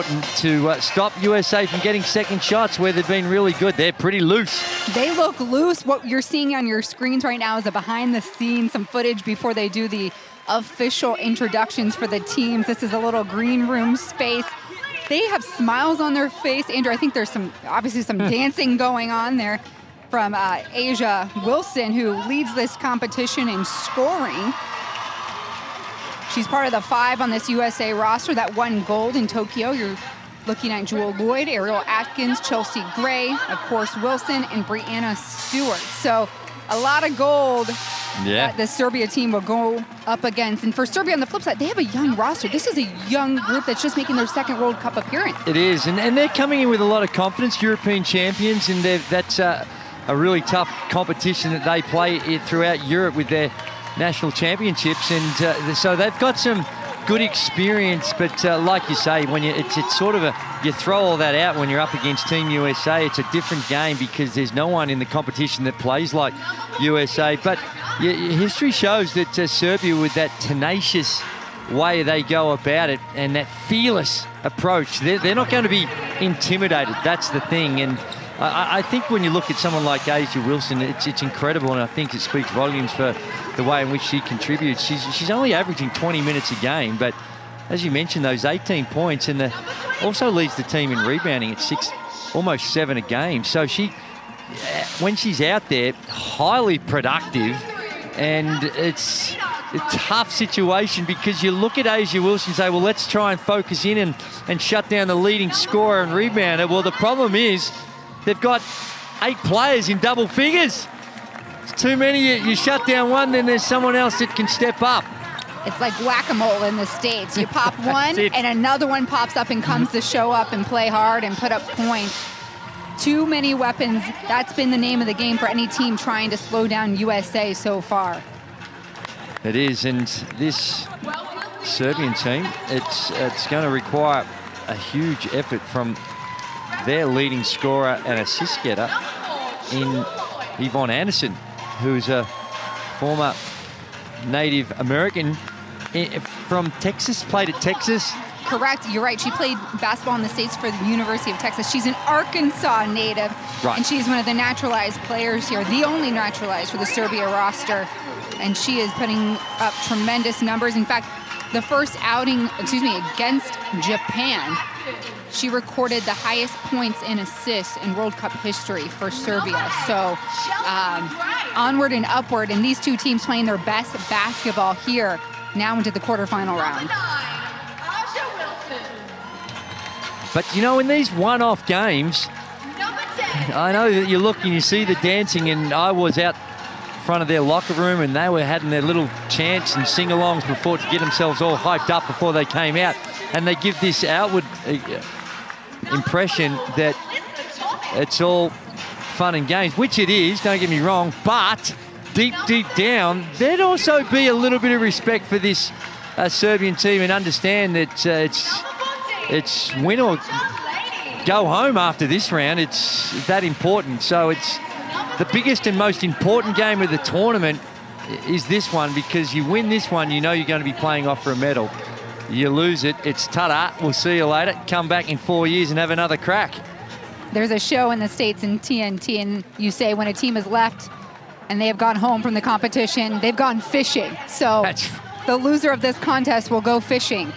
to stop USA from getting second shots where they've been really good. They're pretty loose. They look loose. What you're seeing on your screens right now is a behind the scenes, some footage before they do the official introductions for the teams. This is a little green room space. They have smiles on their face. Andrew, I think there's obviously some dancing going on there from Asia Wilson, who leads this competition in scoring. She's part of the 5 on this USA roster that won gold in Tokyo. You're looking at Jewel Lloyd, Ariel Atkins, Chelsea Gray, of course Wilson, and Brianna Stewart. So a lot of gold that the Serbia team will go up against. And for Serbia on the flip side, they have a young roster. This is a young group that's just making their second World Cup appearance. It is, and they're coming in with a lot of confidence, European champions, and that's a really tough competition that they play throughout Europe with their national championships, and so they've got some good experience. But like you say, when it's sort of you throw all that out when you're up against Team USA. It's a different game because there's no one in the competition that plays like USA. But history shows that Serbia, with that tenacious way they go about it and that fearless approach, they're not going to be intimidated. That's the thing. And I think when you look at someone like Asia Wilson, it's incredible, and I think it speaks volumes for the way in which she contributes. She's only averaging 20 minutes a game, but as you mentioned, those 18 points, and also leads the team in rebounding at 6, almost 7 a game. So when she's out there, highly productive, and it's a tough situation because you look at Asia Wilson and say, well, let's try and focus in and shut down the leading scorer and rebounder. Well, the problem is they've got 8 players in double figures. It's too many. You shut down one, then there's someone else that can step up. It's like whack-a-mole in the States. You pop one, and another one pops up and comes to show up and play hard and put up points. Too many weapons. That's been the name of the game for any team trying to slow down USA so far. It is, and this Serbian team, it's going to require a huge effort from their leading scorer and assist getter in Yvonne Anderson, who's a former Native American from Texas, played at Texas. Correct, you're right. She played basketball in the States for the University of Texas. She's an Arkansas native, and she's one of the naturalized players here, the only naturalized for the Serbia roster, and she is putting up tremendous numbers. In fact, the first outing, against Japan, she recorded the highest points and assists in World Cup history for Serbia. So onward and upward, and these two teams playing their best basketball here now into the quarterfinal round. But you know, in these one-off games, I know that you look and you see the dancing, and I was out front of their locker room and they were having their little chants and sing-alongs before to get themselves all hyped up before they came out, and they give this outward impression that it's all fun and games, which it is, don't get me wrong, but deep down, there'd also be a little bit of respect for this Serbian team and understand that it's win or go home after this round. It's that important. So it's the biggest and most important game of the tournament is this one, because you win this one, you know you're going to be playing off for a medal. You lose it, it's ta-da, we'll see you later. Come back in 4 years and have another crack. There's a show in the States in TNT, and you say when a team has left and they have gone home from the competition, they've gone fishing. So the loser of this contest will go fishing.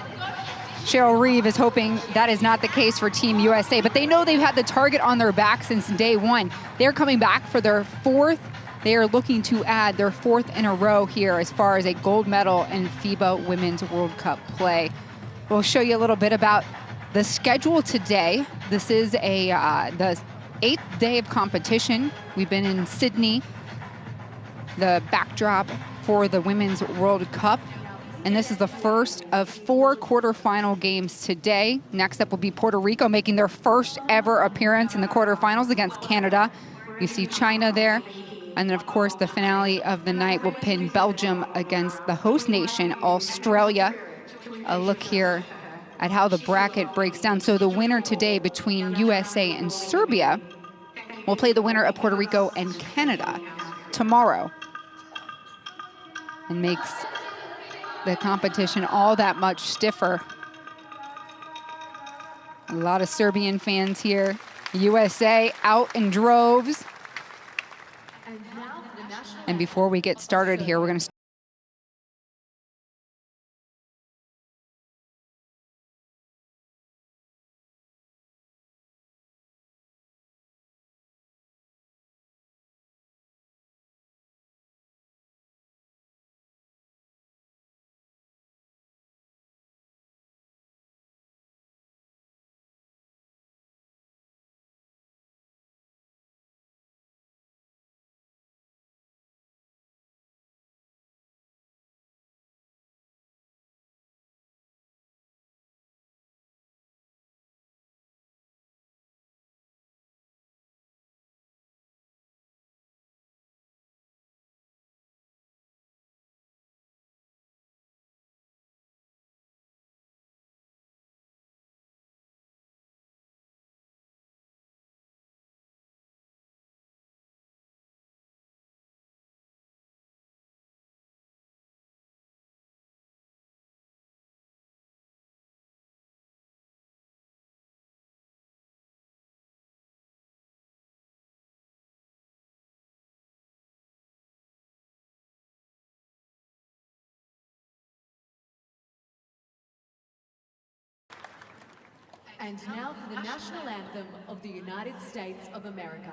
Cheryl Reeve is hoping that is not the case for Team USA, but they know they've had the target on their back since day one. They're coming back for their 4th. They are looking to add their 4th in a row here as far as a gold medal in FIBA Women's World Cup play. We'll show you a little bit about the schedule today. This is the 8th day of competition. We've been in Sydney, the backdrop for the Women's World Cup. And this is the first of 4 quarterfinal games today. Next up will be Puerto Rico, making their first ever appearance in the quarterfinals against Canada. You see China there. And then, of course, the finale of the night will pin Belgium against the host nation, Australia. A look here at how the bracket breaks down. So the winner today between USA and Serbia will play the winner of Puerto Rico and Canada tomorrow, and makes the competition all that much stiffer. A lot of Serbian fans here. USA out in droves. And before we get started here, we're going to And now for the national anthem of the United States of America.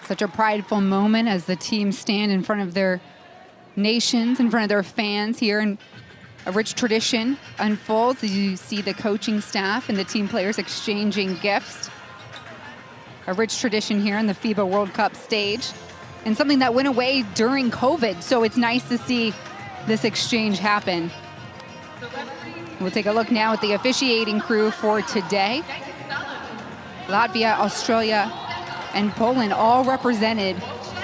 Such a prideful moment as the teams stand in front of their nations, in front of their fans here, and a rich tradition unfolds as you see the coaching staff and the team players exchanging gifts. A rich tradition here in the FIBA World Cup stage, and something that went away during COVID, so it's nice to see this exchange happen. We'll take a look now at the officiating crew for today. Latvia, Australia, and Poland all represented,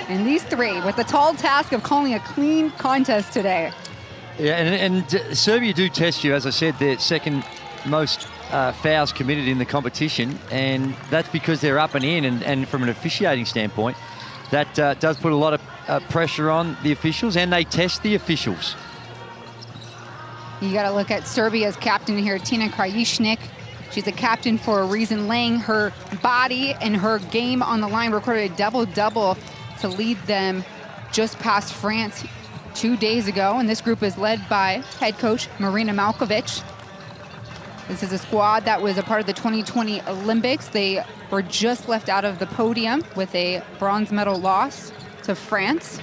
and these three with the tall task of calling a clean contest today. Yeah, and Serbia do test you. As I said, they're second most fouls committed in the competition, and that's because they're up and in, and from an officiating standpoint, that does put a lot of pressure on the officials, and they test the officials. You got to look at Serbia's captain here, Tina Krajicnik. She's a captain for a reason, laying her body and her game on the line, recorded a double-double to lead them just past France 2 days ago. And this group is led by head coach Marina Malkovic. This is a squad that was a part of the 2020 Olympics. They were just left out of the podium with a bronze medal loss to France.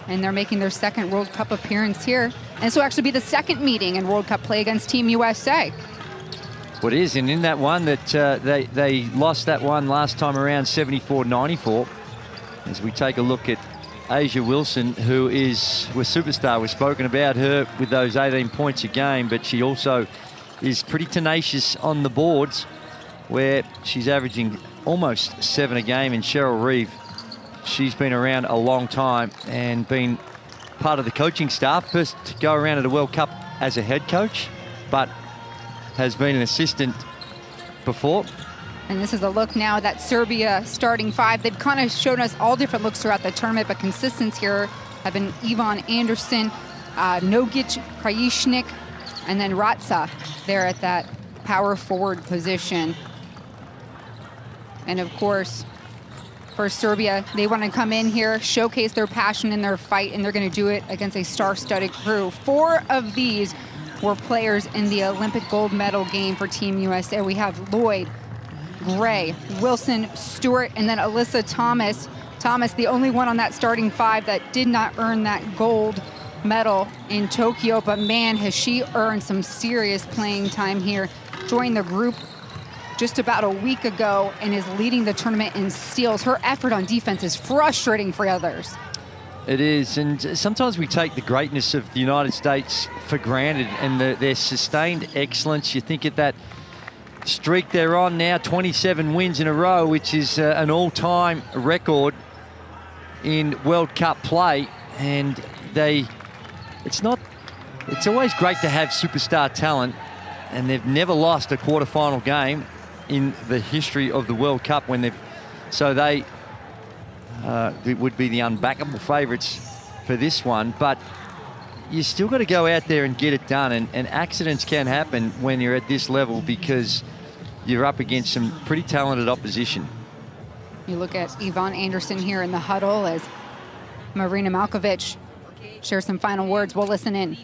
And they're making their second World Cup appearance here. And this will actually be the second meeting in World Cup play against Team USA. What is, and in that one that they lost that one last time around 74-94. As we take a look at Asia Wilson, who is a superstar. We've spoken about her with those 18 points a game, but she also is pretty tenacious on the boards, where she's averaging almost 7 a game. And Cheryl Reeve, she's been around a long time and been part of the coaching staff. First to go around at a World Cup as a head coach, but has been an assistant before. And this is a look now at that Serbia starting five. They've kind of shown us all different looks throughout the tournament, but consistents here have been Ivan Anderson, Nogic, Krajicnik, and then Ratsa there at that power forward position. And of course, for Serbia. They want to come in here, showcase their passion in their fight, and they're going to do it against a star-studded crew. 4 of these were players in the Olympic gold medal game for Team USA. We have Lloyd, Gray, Wilson, Stewart, and then Alyssa Thomas. Thomas, the only one on that starting 5 that did not earn that gold medal in Tokyo, but man, has she earned some serious playing time here. Joined the group just about a week ago and is leading the tournament in steals. Her effort on defense is frustrating for others. It is, and sometimes we take the greatness of the United States for granted and their sustained excellence. You think at that streak they're on now, 27 wins in a row, which is an all-time record in World Cup play, and it's always great to have superstar talent, and they've never lost a quarterfinal game in the history of the World Cup it would be the unbackable favourites for this one, but you still got to go out there and get it done, and accidents can happen when you're at this level because you're up against some pretty talented opposition. You look at Yvonne Anderson here in the huddle as Marina Malkovic shares some final words. We'll listen in.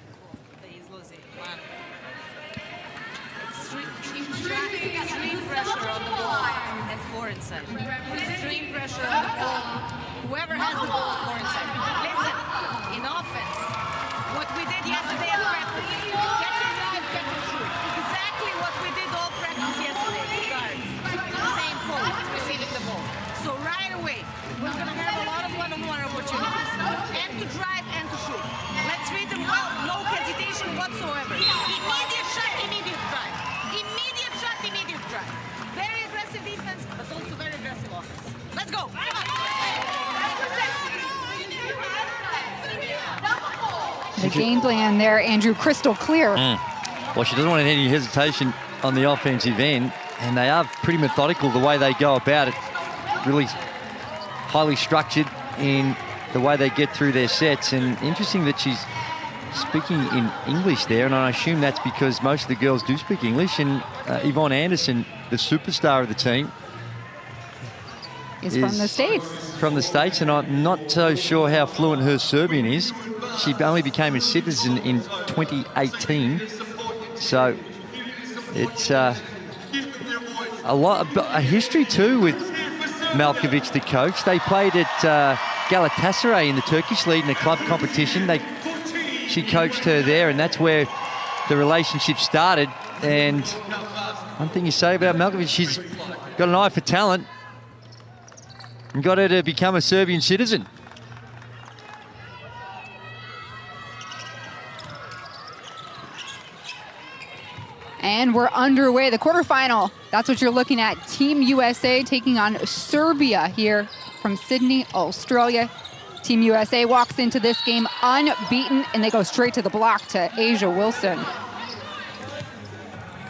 Extreme pressure on the ball and forward side. Extreme pressure on the ball. Whoever has the ball, forward side. Listen, in offense, what we did yesterday at practice, catch and drive, catch and shoot. Exactly what we did all practice yesterday. Guards, same pose, receiving the ball. So right away, we're going to have a lot of one-on-one opportunities, and to drive and to shoot. Let's read them well, no hesitation whatsoever. Immediate shot, immediate drive. Immediate shot, immediate drive. Very aggressive defense, but also very aggressive offense. Let's go. The game plan there, Andrew, crystal clear. Well, she doesn't want any hesitation on the offensive end, and they are pretty methodical the way they go about it. Really highly structured in the way they get through their sets, and interesting that she's speaking in English there, and I assume that's because most of the girls do speak English, and Yvonne Anderson, the superstar of the team, is from the States. From the States, and I'm not so sure how fluent her Serbian is. She only became a citizen in 2018, so it's a history too with Malkovic, the coach. They played at Galatasaray in the Turkish league in a club competition. She coached her there, and that's where the relationship started. And one thing you say about Malkovic, she's got an eye for talent and got her to become a Serbian citizen. And we're underway. The quarterfinal, that's what you're looking at. Team USA taking on Serbia here from Sydney, Australia. Team USA walks into this game unbeaten, and they go straight to the block to Asia Wilson.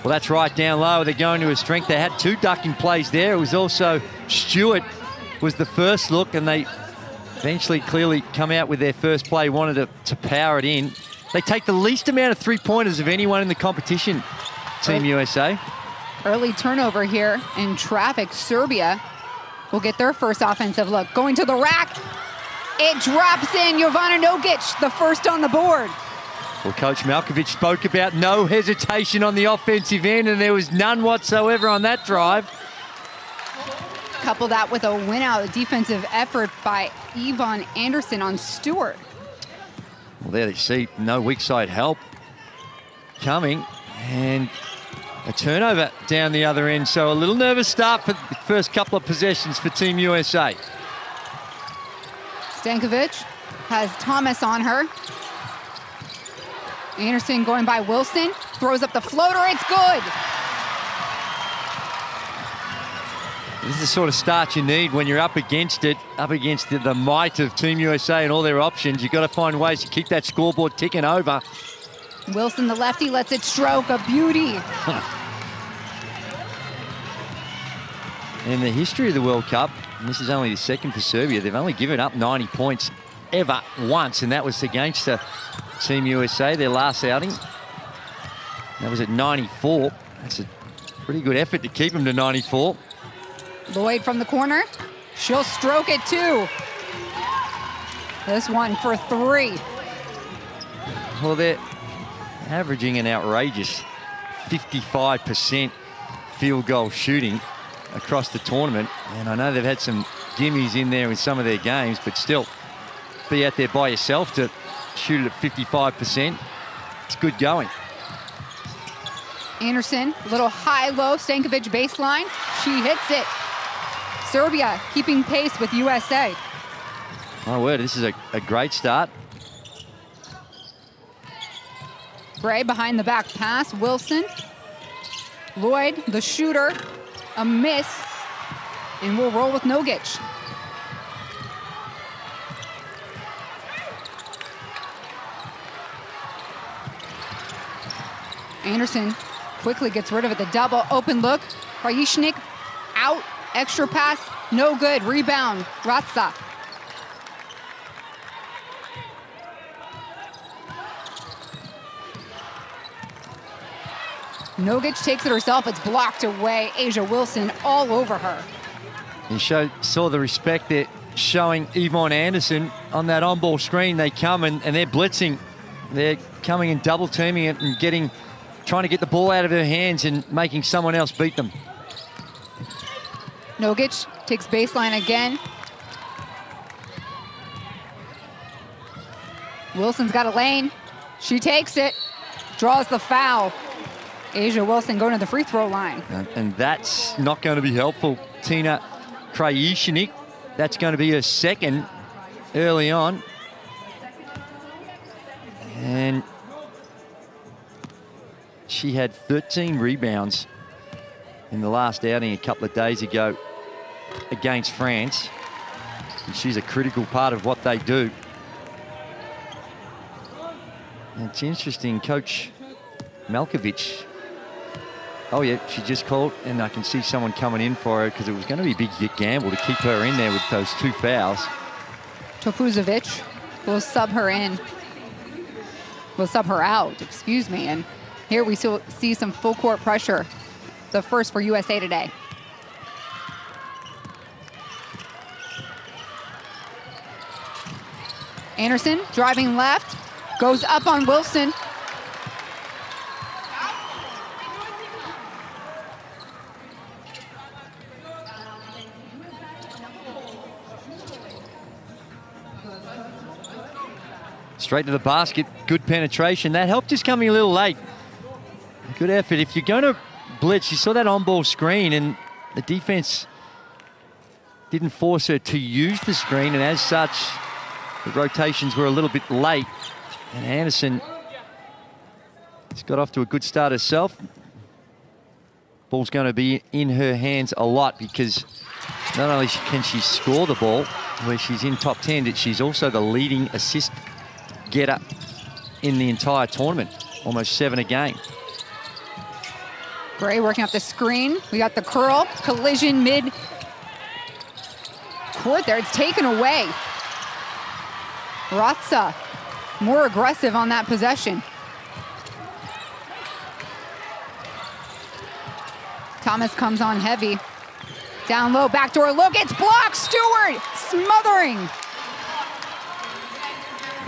Well, that's right down low. They're going to a strength. They had 2 ducking plays there. It was also Stewart was the first look, and they eventually clearly come out with their first play, wanted to power it in. They take the least amount of 3-pointers of anyone in the competition, Team USA. Early turnover here in traffic. Serbia will get their first offensive look. Going to the rack. It drops in. Jovana Nogic, the first on the board. Well, Coach Malkovic spoke about no hesitation on the offensive end, and there was none whatsoever on that drive. Couple that with a win out, a defensive effort by Yvonne Anderson on Stewart. Well, there you see no weak side help coming, and a turnover down the other end. So a little nervous start for the first couple of possessions for Team USA. Stankovic has Thomas on her. Anderson going by Wilson, throws up the floater, it's good. This is the sort of start you need when you're up against it, up against the might of Team USA and all their options. You've got to find ways to keep that scoreboard ticking over. Wilson, the lefty, lets it stroke, a beauty. In the history of the World Cup, and this is only the second for Serbia, they've only given up 90 points ever once, and that was against Team USA, their last outing. That was at 94. That's a pretty good effort to keep them to 94. Lloyd from the corner, She'll stroke it too. This one for 3. Well, they're averaging an outrageous 55% field goal shooting across the tournament. And I know they've had some gimmies in there in some of their games, but still, be out there by yourself to shoot it at 55%. It's good going. Anderson, little high-low, Stankovic baseline. She hits it. Serbia keeping pace with USA. My word, this is a great start. Bray behind the back pass. Wilson. Lloyd, the shooter. A miss. And we'll roll with Nogic. Anderson quickly gets rid of it. The double open look. Krajishnik out. Extra pass. No good. Rebound. Ratza. Nogic takes it herself. It's blocked away. Asia Wilson all over her. You saw the respect they're showing Yvonne Anderson on that on-ball screen. They come and they're blitzing. They're coming and double teaming it and trying to get the ball out of her hands and making someone else beat them. Nogic takes baseline again. Wilson's got a lane. She takes it, draws the foul. Asia Wilson going to the free throw line. And that's not going to be helpful. Tina Krajishnik, that's going to be her second early on. And she had 13 rebounds in the last outing a couple of days ago against France. And she's a critical part of what they do. And it's interesting, Coach Malkovich. Oh yeah, she just called, and I can see someone coming in for her because it was going to be a big gamble to keep her in there with those 2 fouls. Topuzovic will sub her in. Will sub her out, excuse me. And here we still see some full court pressure. The first for USA today. Anderson driving left, goes up on Wilson. Straight to the basket, good penetration. That help just coming a little late. Good effort. If you're going to blitz, you saw that on-ball screen and the defense didn't force her to use the screen, and as such, the rotations were a little bit late. And Anderson has got off to a good start herself. Ball's going to be in her hands a lot because not only can she score the ball, where she's in top 10, she's also the leading assist getter in the entire tournament, almost 7 a game. Gray working up the screen. We got the curl, collision mid court there. It's taken away. Ratza more aggressive on that possession. Thomas comes on heavy. Down low, backdoor look, it's blocked. Stewart smothering.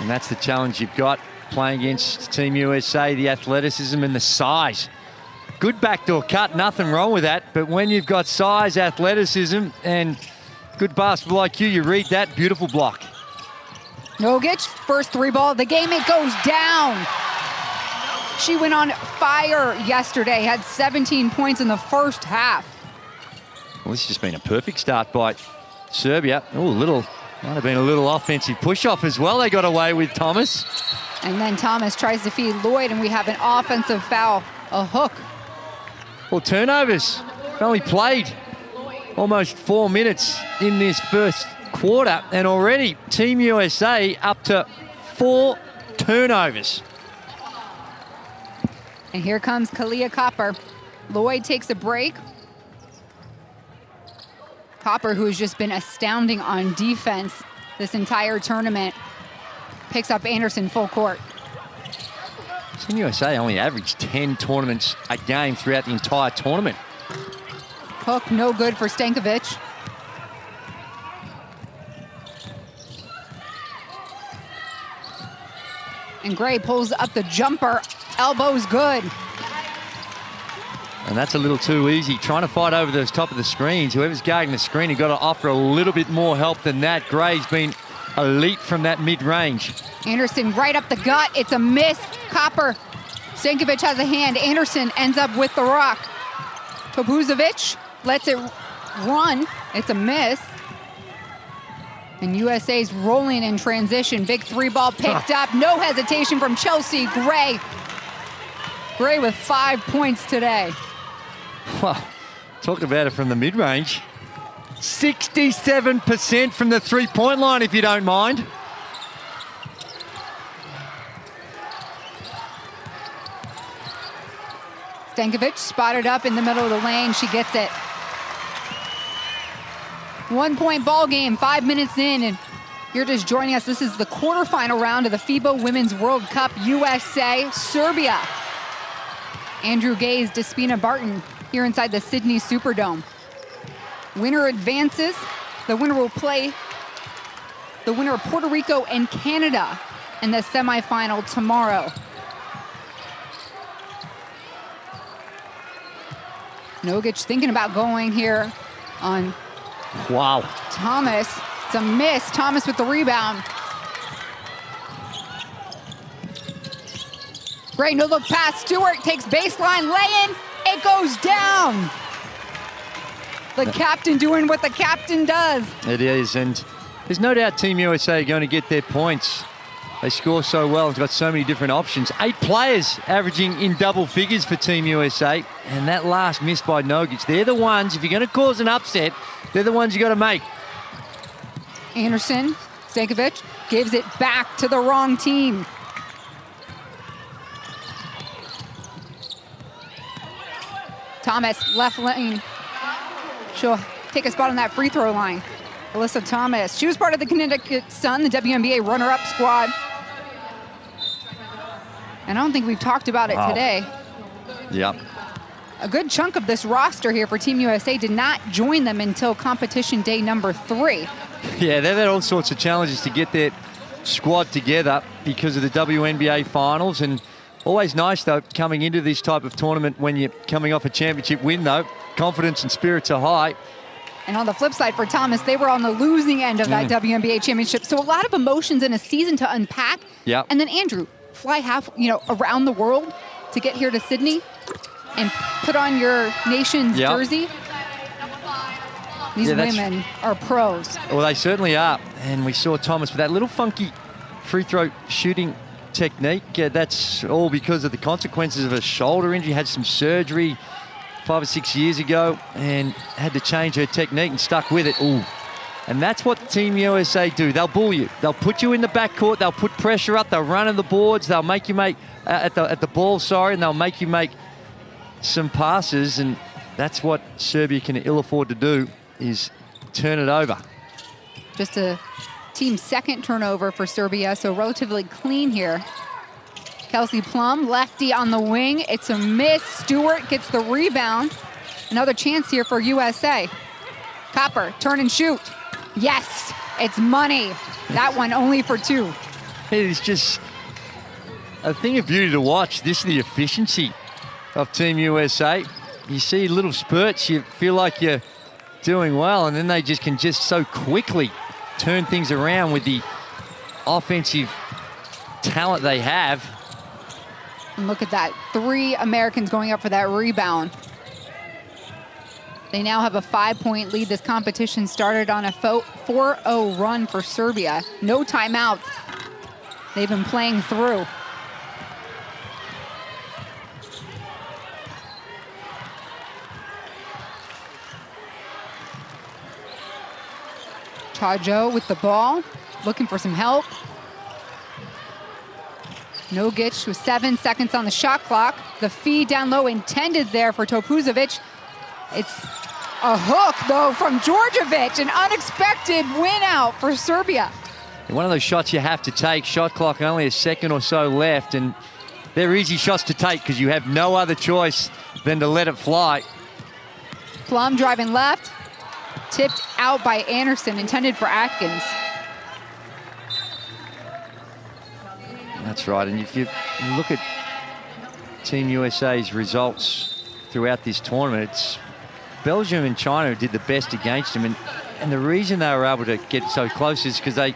And that's the challenge you've got playing against Team USA, the athleticism and the size. Good backdoor cut, nothing wrong with that. But when you've got size, athleticism, and good basketball IQ, you read that beautiful block. Nogic, first 3 ball of the game, it goes down. She went on fire yesterday, had 17 points in the first half. Well, this has just been a perfect start by Serbia. Oh, might have been a little offensive push-off as well. They got away with Thomas. And then Thomas tries to feed Lloyd, and we have an offensive foul, a hook. Well, turnovers. They've only played almost 4 minutes in this first quarter, and already Team USA up to 4 turnovers. And here comes Kalia Copper. Lloyd takes a break. Copper, who has just been astounding on defense this entire tournament, picks up Anderson full court. Team USA only averaged 10 tournaments a game throughout the entire tournament. Hook, no good for Stankovic. And Gray pulls up the jumper. Elbow's good. And that's a little too easy. Trying to fight over the top of the screens. Whoever's guarding the screen, you've got to offer a little bit more help than that. Gray's been elite from that mid-range. Anderson right up the gut. It's a miss. Copper. Stankovic has a hand. Anderson ends up with the rock. Topuzovic lets it run. It's a miss. And USA's rolling in transition. Big three ball picked up. No hesitation from Chelsea Gray. Gray with 5 points today. Well, talk about it from the mid-range. 67% from the three-point line, if you don't mind. Stankovic spotted up in the middle of the lane. She gets it. 1 point ball game, 5 minutes in, and you're just joining us. This is the quarterfinal round of the FIBA Women's World Cup, USA, Serbia. Andrew Gaze, Despina Barton here inside the Sydney Superdome. Winner advances. The winner will play the winner of Puerto Rico and Canada in the semifinal tomorrow. Nogic thinking about going here on Wow. Thomas. It's a miss. Thomas with the rebound. Great no-look pass. Stewart takes baseline lay-in. It goes down. The captain doing what the captain does. It is, and there's no doubt Team USA are going to get their points. They score so well. It's got so many different options. 8 players averaging in double figures for Team USA. And that last miss by Nogic, they're the ones, if you're going to cause an upset, they're the ones you got to make. Anderson, Stankovic, gives it back to the wrong team. Thomas, left lane. She'll take a spot on that free throw line. Alyssa Thomas, she was part of the Connecticut Sun, the WNBA runner-up squad. And I don't think we've talked about it today. Yep. A good chunk of this roster here for Team USA did not join them until competition day number 3. Yeah, they've had all sorts of challenges to get their squad together because of the WNBA finals, and always nice though coming into this type of tournament when you're coming off a championship win though. Confidence and spirits are high. And on the flip side for Thomas, they were on the losing end of that WNBA championship. So a lot of emotions in a season to unpack. Yep. And then Andrew, fly around the world to get here to Sydney and put on your nation's jersey. These women are pros. Well, they certainly are. And we saw Thomas with that little funky free throw shooting technique. That's all because of the consequences of a shoulder injury. Had some surgery 5 or 6 years ago and had to change her technique and stuck with it. Ooh. And that's what Team USA do. They'll bull you. They'll put you in the backcourt. They'll put pressure up. They'll run on the boards. They'll make you make at the ball, and they'll make you make some passes. And that's what Serbia can ill afford to do, is turn it over. Just a team second turnover for Serbia, so relatively clean here. Kelsey Plum, lefty on the wing. It's a miss. Stewart gets the rebound. Another chance here for USA. Copper, turn and shoot. Yes, it's money. That one only for 2. It is just a thing of beauty to watch. This is the efficiency of Team USA. You see little spurts, you feel like you're doing well, and then they just can so quickly turn things around with the offensive talent they have. And look at that, 3 Americans going up for that rebound. They now have a 5-point lead. This competition started on a 4-0 run for Serbia. No timeouts. They've been playing through. Chajo with the ball, looking for some help. Nogic with 7 seconds on the shot clock. The feed down low intended there for Topuzovic. It's a hook, though, from Djordjevic. An unexpected win out for Serbia. One of those shots you have to take. Shot clock only a second or so left, and they're easy shots to take because you have no other choice than to let it fly. Plum driving left. Tipped out by Anderson, intended for Atkins. That's right. And if you look at Team USA's results throughout this tournament, it's Belgium and China who did the best against them. And the reason they were able to get so close is because they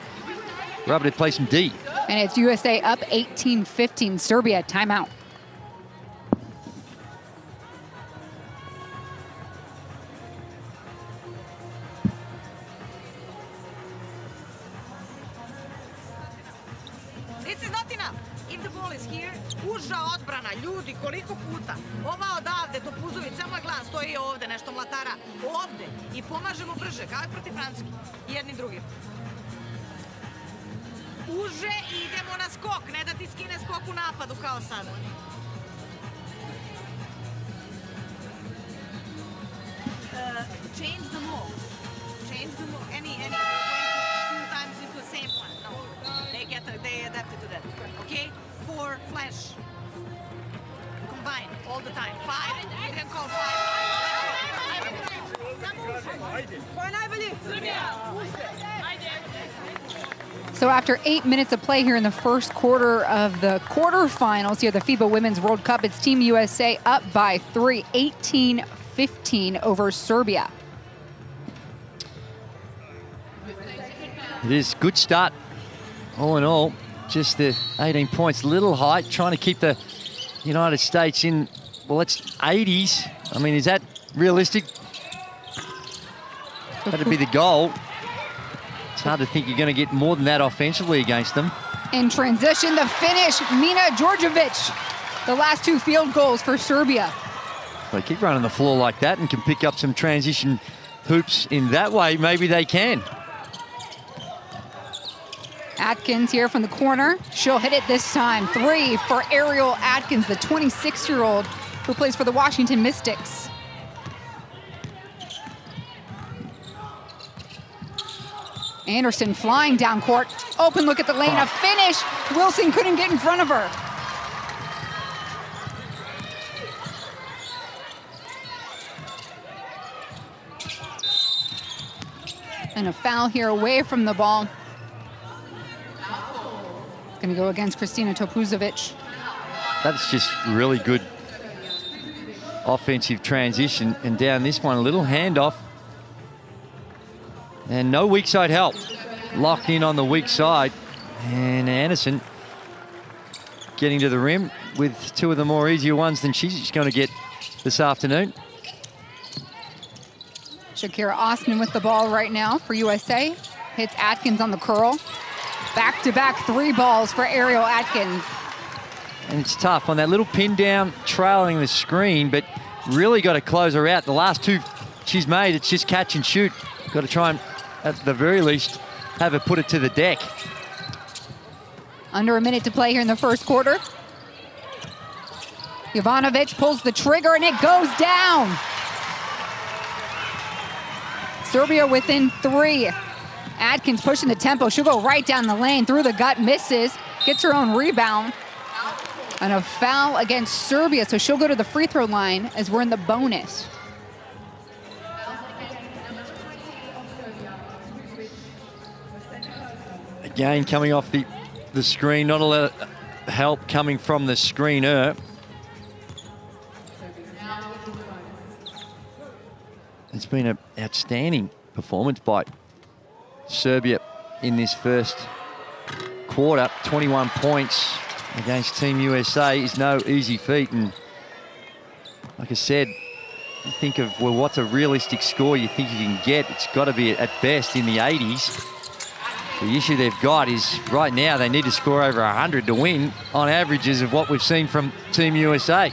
were able to play some D. And it's USA up 18-15. Serbia timeout. This is not enough. If the ball is here, uža odbrana, ljudi, koliko puta. Ova odavde, Topuzović, samo je glas, stoji ovde, nešto mlatara, ovde. I pomažemo brže, kao i protiv Francuske. Jedni drugim. Uže i idemo na skok, ne da ti skine skok u napadu kao sada. Change the move. Change the move. Any going two times into the same one. No, they adapted to that. Okay, 4 flash. Combine all the time. 5. You can call 5. So after 8 minutes of play here in the first quarter of the quarterfinals here, the FIBA Women's World Cup, it's Team USA up by 3, 18-15 over Serbia. It is a good start, all in all. Just the 18 points, little height, trying to keep the United States in, well, it's 80s. I mean, is that realistic? That'd be the goal. It's hard to think you're going to get more than that offensively against them. In transition, the finish, Mina Djordjevic. The last 2 field goals for Serbia. If they keep running the floor like that and can pick up some transition hoops in that way, maybe they can. Atkins here from the corner. She'll hit it this time. 3 for Ariel Atkins, the 26-year-old who plays for the Washington Mystics. Anderson flying down court. Open look at the lane, a finish. Wilson couldn't get in front of her. And a foul here away from the ball. It's going to go against Kristina Topuzović. That's just really good offensive transition. And down this one, a little handoff. And no weak side help. Locked in on the weak side. And Anderson getting to the rim with 2 of the more easier ones than she's going to get this afternoon. Shakira Austin with the ball right now for USA. Hits Atkins on the curl. Back-to-back 3 balls for Ariel Atkins. And it's tough on that little pin down, trailing the screen, but really got to close her out. The last 2 she's made, it's just catch and shoot. Got to try and, at the very least, have her put it to the deck. Under a minute to play here in the first quarter. Jovanovic pulls the trigger and it goes down. Serbia within 3. Atkins pushing the tempo. She'll go right down the lane, through the gut, misses, gets her own rebound. And a foul against Serbia, so she'll go to the free throw line as we're in the bonus. Again, coming off the screen, not a lot of help coming from the screener. It's been an outstanding performance by Serbia in this first quarter. 21 points against Team USA is no easy feat. And like I said, you think of, well, what's a realistic score you think you can get? It's got to be at best in the 80s. The issue they've got is right now they need to score over 100 to win on averages of what we've seen from Team USA.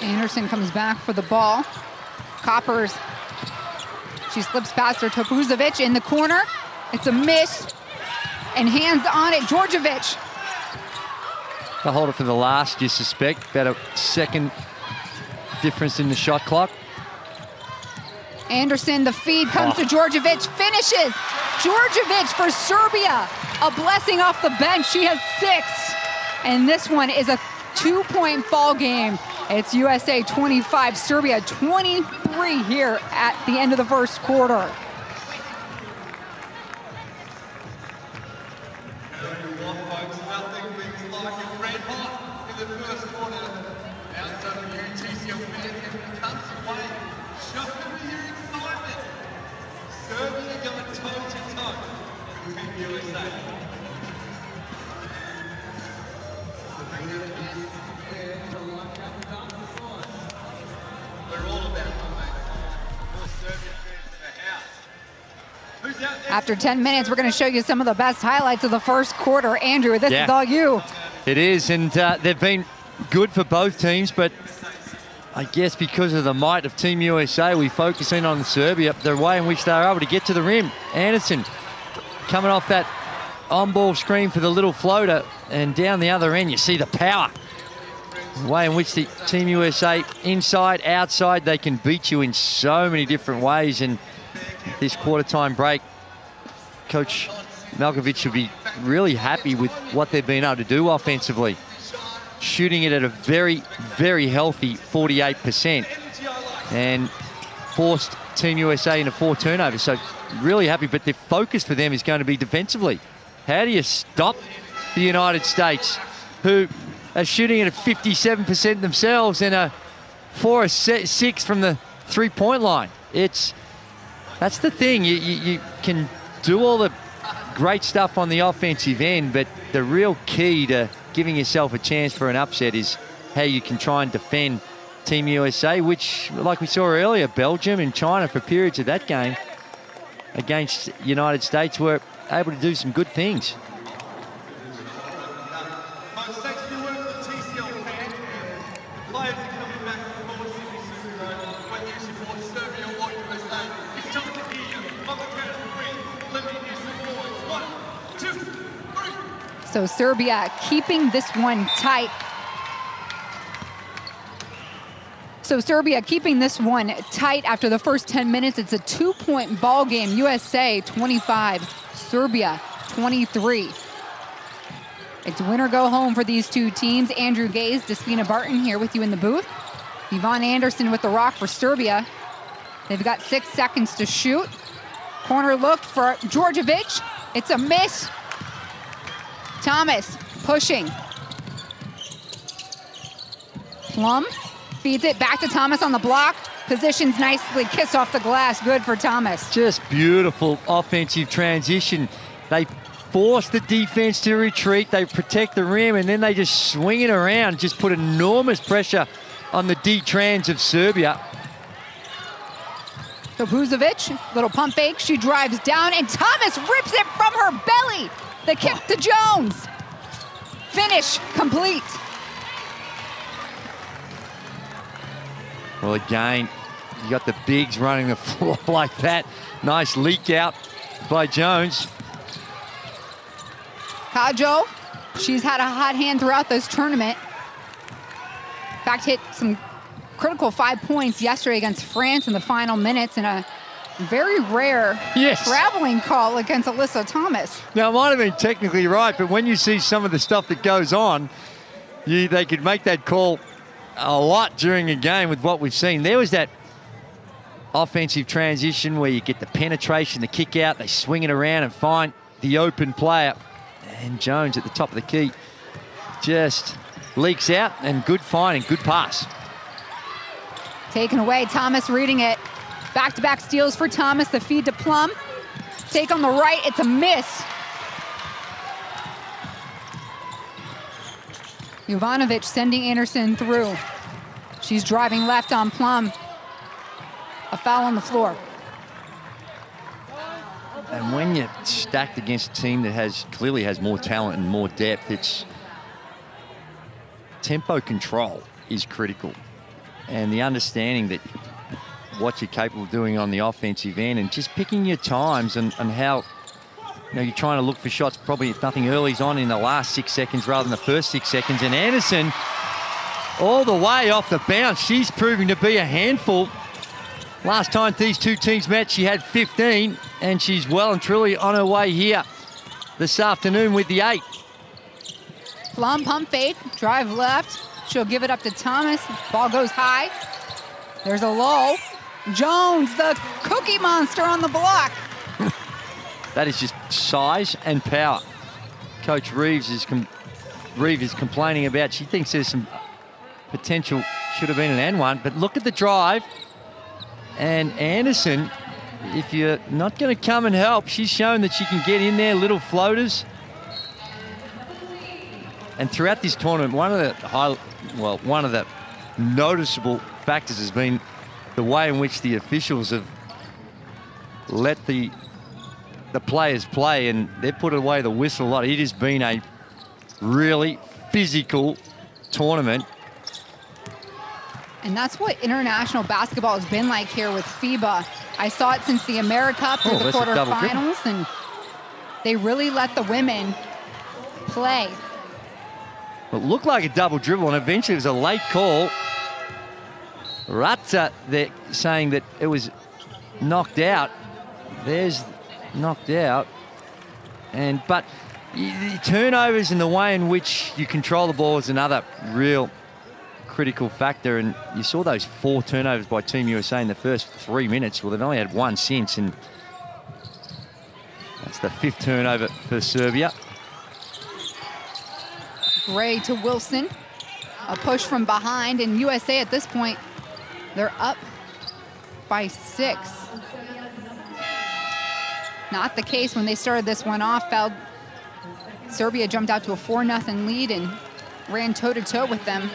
Anderson comes back for the ball. Coppers, she slips past her. Topuzović in the corner. It's a miss. And hands on it, Djordjevic. They'll hold it for the last, you suspect. About a second difference in the shot clock. Anderson, the feed comes to Djordjevic, finishes. Djordjevic for Serbia. A blessing off the bench. She has 6. And this one is a 2-point ball game It's USA 25, Serbia 23 here at the end of the first quarter. After 10 minutes, we're going to show you some of the best highlights of the first quarter. Andrew, this is all you. It is, and they've been good for both teams, but I guess because of the might of Team USA, we focus in on Serbia, the way in which they're able to get to the rim. Anderson coming off that on-ball screen for the little floater, and down the other end, you see the power. The way in which the Team USA, inside, outside, they can beat you in so many different ways, and this quarter-time break, Coach Malkovich should be really happy with what they've been able to do offensively. Shooting it at a very, very healthy 48% and forced Team USA into 4 turnovers. So really happy, but the focus for them is going to be defensively. How do you stop the United States, who are shooting it at 57% themselves and are 4 or 6 from the three-point line? That's the thing. You can do all the great stuff on the offensive end, but the real key to giving yourself a chance for an upset is how you can try and defend Team USA, which, like we saw earlier, Belgium and China for periods of that game against United States were able to do some good things. So Serbia keeping this one tight. After the first 10 minutes. It's a 2-point ball game. USA 25, Serbia 23. It's win or go home for these two teams. Andrew Gaze, Despina Barton here with you in the booth. Yvonne Anderson with the rock for Serbia. They've got 6 seconds to shoot. Corner look for Djordjevic. It's a miss. Thomas pushing. Plum feeds it back to Thomas on the block. Positions nicely, kiss off the glass. Good for Thomas. Just beautiful offensive transition. They force the defense to retreat. They protect the rim, and then they just swing it around. Just put enormous pressure on the D-trans of Serbia. So Buzovic, little pump fake. She drives down, and Thomas rips it from her belly. The kick to Jones. Finish complete. Well, again, you got the bigs running the floor like that. Nice leak out by Jones. Kajo, she's had a hot hand throughout this tournament. In fact, hit some critical 5 points yesterday against France in the final minutes in a very rare traveling call against Alyssa Thomas. Now, it might have been technically right, but when you see some of the stuff that goes on, they could make that call a lot during a game with what we've seen. There was that offensive transition where you get the penetration, the kick out, they swing it around and find the open player. And Jones at the top of the key just leaks out, and good find and good pass. Taken away, Thomas reading it. Back-to-back steals for Thomas, the feed to Plum. Take on the right, it's a miss. Jovanovic sending Anderson through. She's driving left on Plum. A foul on the floor. And when you're stacked against a team that clearly has more talent and more depth, it's tempo control is critical. And the understanding that what you're capable of doing on the offensive end and just picking your times and how you're trying to look for shots, probably if nothing early on in the last 6 seconds rather than the first 6 seconds. And Anderson all the way off the bounce. She's proving to be a handful. Last time these two teams met, she had 15, and she's well and truly on her way here this afternoon with the 8. Plum pump fake, drive left. She'll give it up to Thomas. Ball goes high. There's a lull. Jones, the Cookie Monster on the block. That is just size and power. Coach Reeves is complaining about. She thinks there's some potential, should have been an and one, but look at the drive. And Anderson, if you're not going to come and help, she's shown that she can get in there, little floaters. And throughout this tournament, one of the noticeable factors has been the way in which the officials have let the players play, and they've put away the whistle a lot. It has been a really physical tournament. And that's what international basketball has been like here with FIBA. I saw it since the AmeriCup through the quarterfinals, and they really let the women play. It looked like a double dribble, and eventually it was a late call. Ratza, they're saying that it was knocked out. There's knocked out. But the turnovers and the way in which you control the ball is another real critical factor. And you saw those 4 turnovers by Team USA in the first 3 minutes. Well, they've only had 1 since, and that's the 5th turnover for Serbia. Gray to Wilson. A push from behind, and USA at this point, they're up by 6. Not the case when they started this one off. Serbia jumped out to a 4-0 lead and ran toe-to-toe with them.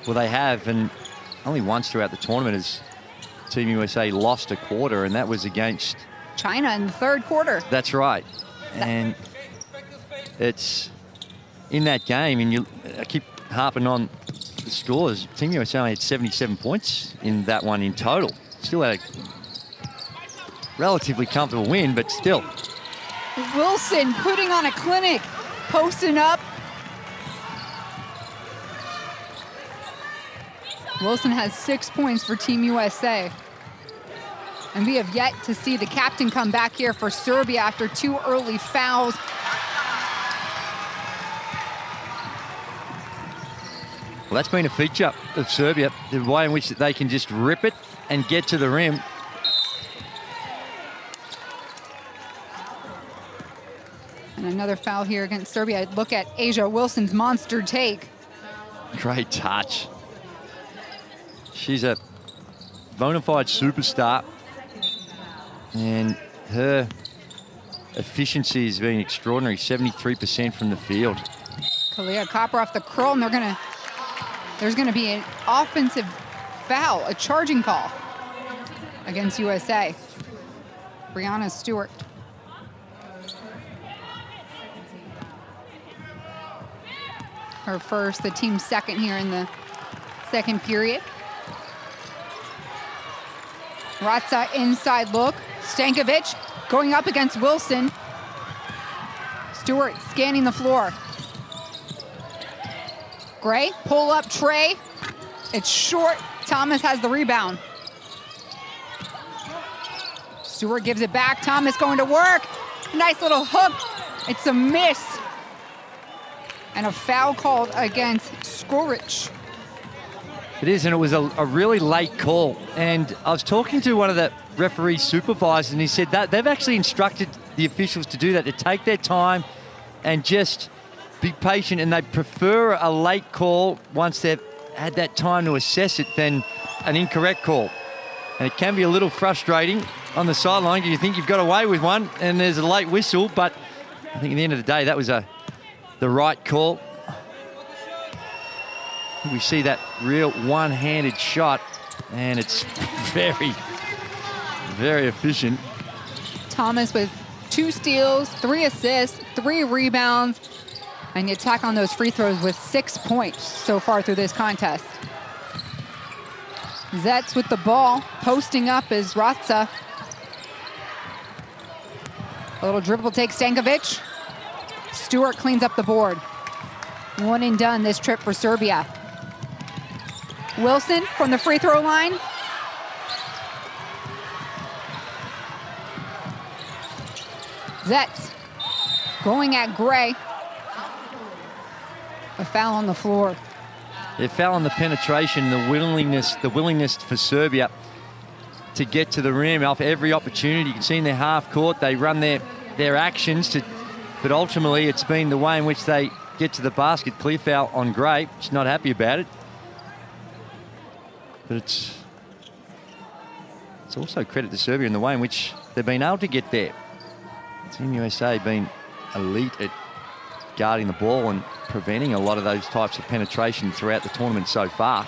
Well, they have, and only once throughout the tournament has Team USA lost a quarter, and that was against China in the 3rd quarter. That's right. And it's in that game, and I keep harping on the scores. Team USA only had 77 points in that one in total. Still had a relatively comfortable win, but still. Wilson putting on a clinic, posting up. Wilson has 6 points for Team USA. And we have yet to see the captain come back here for Serbia after 2 early fouls. Well, that's been a feature of Serbia, the way in which they can just rip it and get to the rim. And another foul here against Serbia. Look at Asia Wilson's monster take. Great touch. She's a bona fide superstar, and her efficiency has been extraordinary, 73% from the field. Kalia Copper off the curl, and there's gonna be an offensive foul, a charging call against USA. Brianna Stewart. Her first, the team's second here in the 2nd period. Ratza inside look. Stankovic going up against Wilson. Stewart scanning the floor. Gray, pull up tray. It's short. Thomas has the rebound. Stewart gives it back. Thomas going to work. Nice little hook. It's a miss. And a foul called against Skoric. It is, and it was a really late call. And I was talking to one of the referee supervisors, and he said that they've actually instructed the officials to do that, to take their time and just be patient, and they prefer a late call once they've had that time to assess it than an incorrect call. And it can be a little frustrating on the sideline because you think you've got away with one and there's a late whistle, but I think at the end of the day that was the right call. We see that real one-handed shot, and it's very, very efficient. Thomas with 2 steals, 3 assists, 3 rebounds, and the attack on those free throws with 6 points so far through this contest. Zetz with the ball, posting up is Ratza. A little dribble take Stankovic. Stewart cleans up the board. 1 and done this trip for Serbia. Wilson from the free throw line. Zetz going at Gray. A foul on the floor. They foul on the penetration, the willingness for Serbia to get to the rim off every opportunity. You can see in their half court, they run their actions, but ultimately it's been the way in which they get to the basket. Clear foul on Gray. She's not happy about it. But it's also credit to Serbia in the way in which they've been able to get there. Team USA been elite at guarding the ball and preventing a lot of those types of penetration throughout the tournament so far.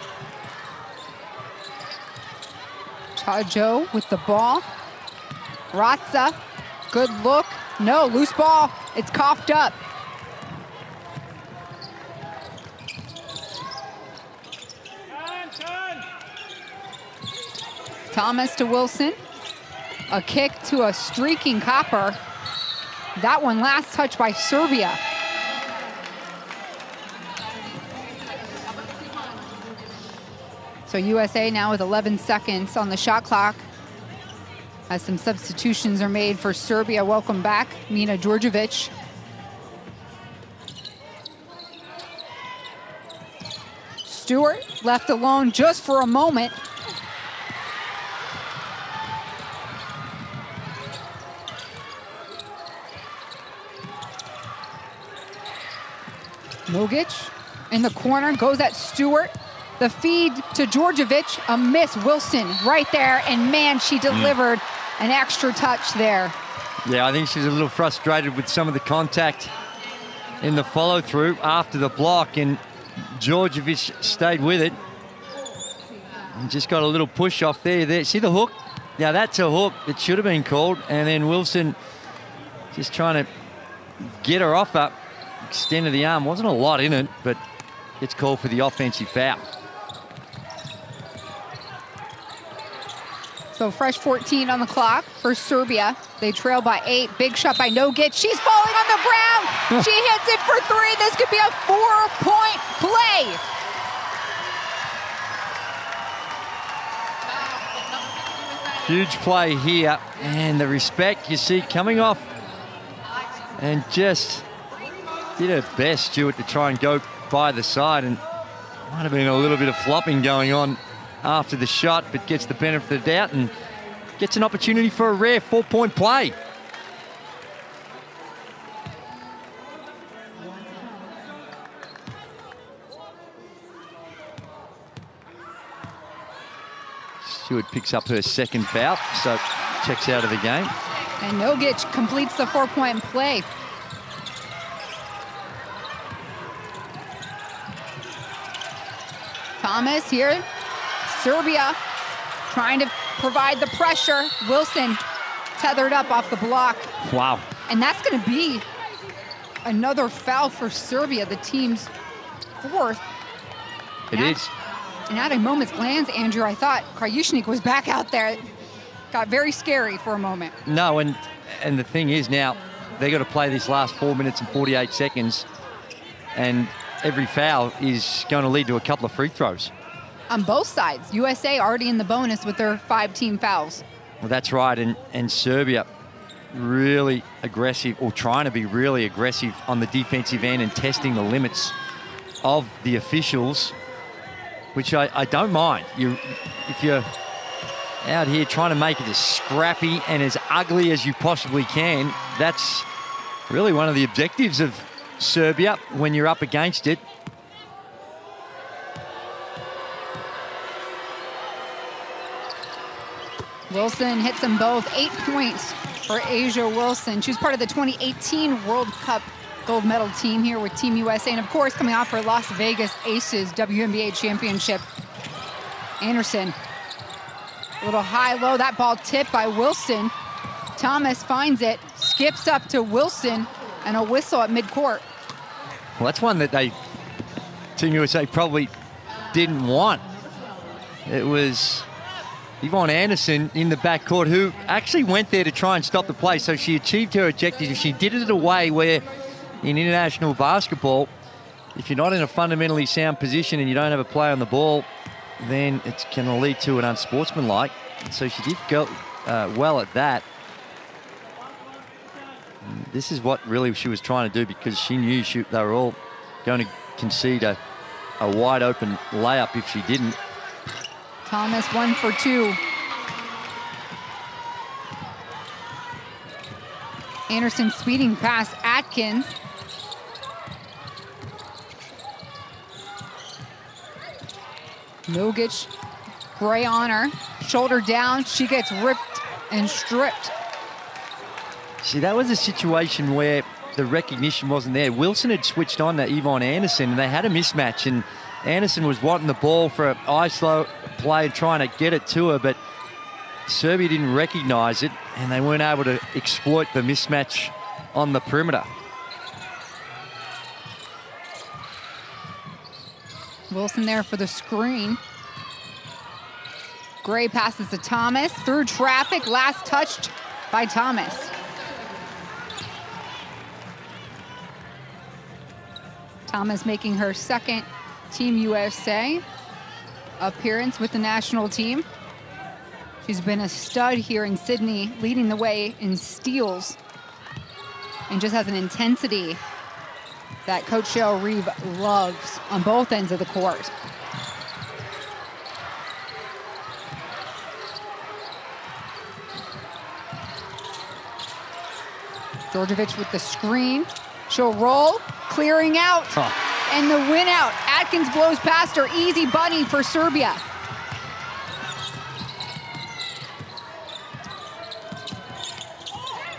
Chajo with the ball. Ratza, good look. No, loose ball. It's coughed up. Thomas to Wilson. A kick to a streaking Copper. That one last touch by Serbia. So USA now with 11 seconds on the shot clock as some substitutions are made for Serbia. Welcome back, Mina Djordjevic. Stewart left alone just for a moment. Nogic in the corner, goes at Stewart. The feed to Djordjevic, a miss. Wilson right there, and man, she delivered an extra touch there. Yeah, I think she's a little frustrated with some of the contact in the follow-through after the block, and Djordjevic stayed with it. And just got a little push off there. See the hook? Now that's a hook that should have been called, and then Wilson just trying to get her off up. Extend of the arm, wasn't a lot in it, but it's called for the offensive foul. So fresh 14 on the clock for Serbia. They trail by 8. Big shot by Nogic. She's falling on the ground. She hits it for 3. This could be a 4-point play. Huge play here, and the respect you see coming off, and just did her best, Stewart, to try and go by the side, and might have been a little bit of flopping going on after the shot, but gets the benefit of the doubt and gets an opportunity for a rare 4-point play. Stewart picks up her second foul, so checks out of the game. And Nogic completes the 4-point play. Thomas here. Serbia trying to provide the pressure. Wilson tethered up off the block. Wow. And that's going to be another foul for Serbia, the team's 4th. It is. And at a moment's glance, Andrew, I thought Krajishnik was back out there. It got very scary for a moment. No, and the thing is now, they got to play this last 4 minutes and 48 seconds, and every foul is going to lead to a couple of free throws. On both sides. USA already in the bonus with their 5 team fouls. Well, that's right, and Serbia really aggressive, or trying to be really aggressive on the defensive end and testing the limits of the officials, which I don't mind. If you're out here trying to make it as scrappy and as ugly as you possibly can, that's really one of the objectives of Serbia when you're up against it. Wilson hits them both. 8 points for Asia Wilson. She was part of the 2018 World Cup gold medal team here with Team USA. And of course, coming off her Las Vegas Aces WNBA championship. Anderson, a little high-low. That ball tipped by Wilson. Thomas finds it, skips up to Wilson, and a whistle at midcourt. Well, that's one that Team USA probably didn't want. It was Yvonne Anderson in the backcourt, who actually went there to try and stop the play. So she achieved her objective. She did it in a way where in international basketball, if you're not in a fundamentally sound position and you don't have a play on the ball, then it can lead to an unsportsmanlike. So she did go well at that. And this is what really she was trying to do, because she knew they were all going to concede a wide open layup if she didn't. Thomas 1 for 2. Anderson speeding past Atkins. Nogic, Gray on her, shoulder down. She gets ripped and stripped. See, that was a situation where the recognition wasn't there. Wilson had switched on to Yvonne Anderson, and they had a mismatch, and Anderson was wanting the ball for an ISO play, trying to get it to her, but Serbia didn't recognise it, and they weren't able to exploit the mismatch on the perimeter. Wilson there for the screen. Gray passes to Thomas through traffic, last touched by Thomas. Thomas making her second Team USA appearance with the national team. She's been a stud here in Sydney, leading the way in steals, and just has an intensity that Coach Cheryl Reeve loves on both ends of the court. Djordjevic with the screen. She'll roll, clearing out, and the win out. Atkins blows past her, easy bunny for Serbia.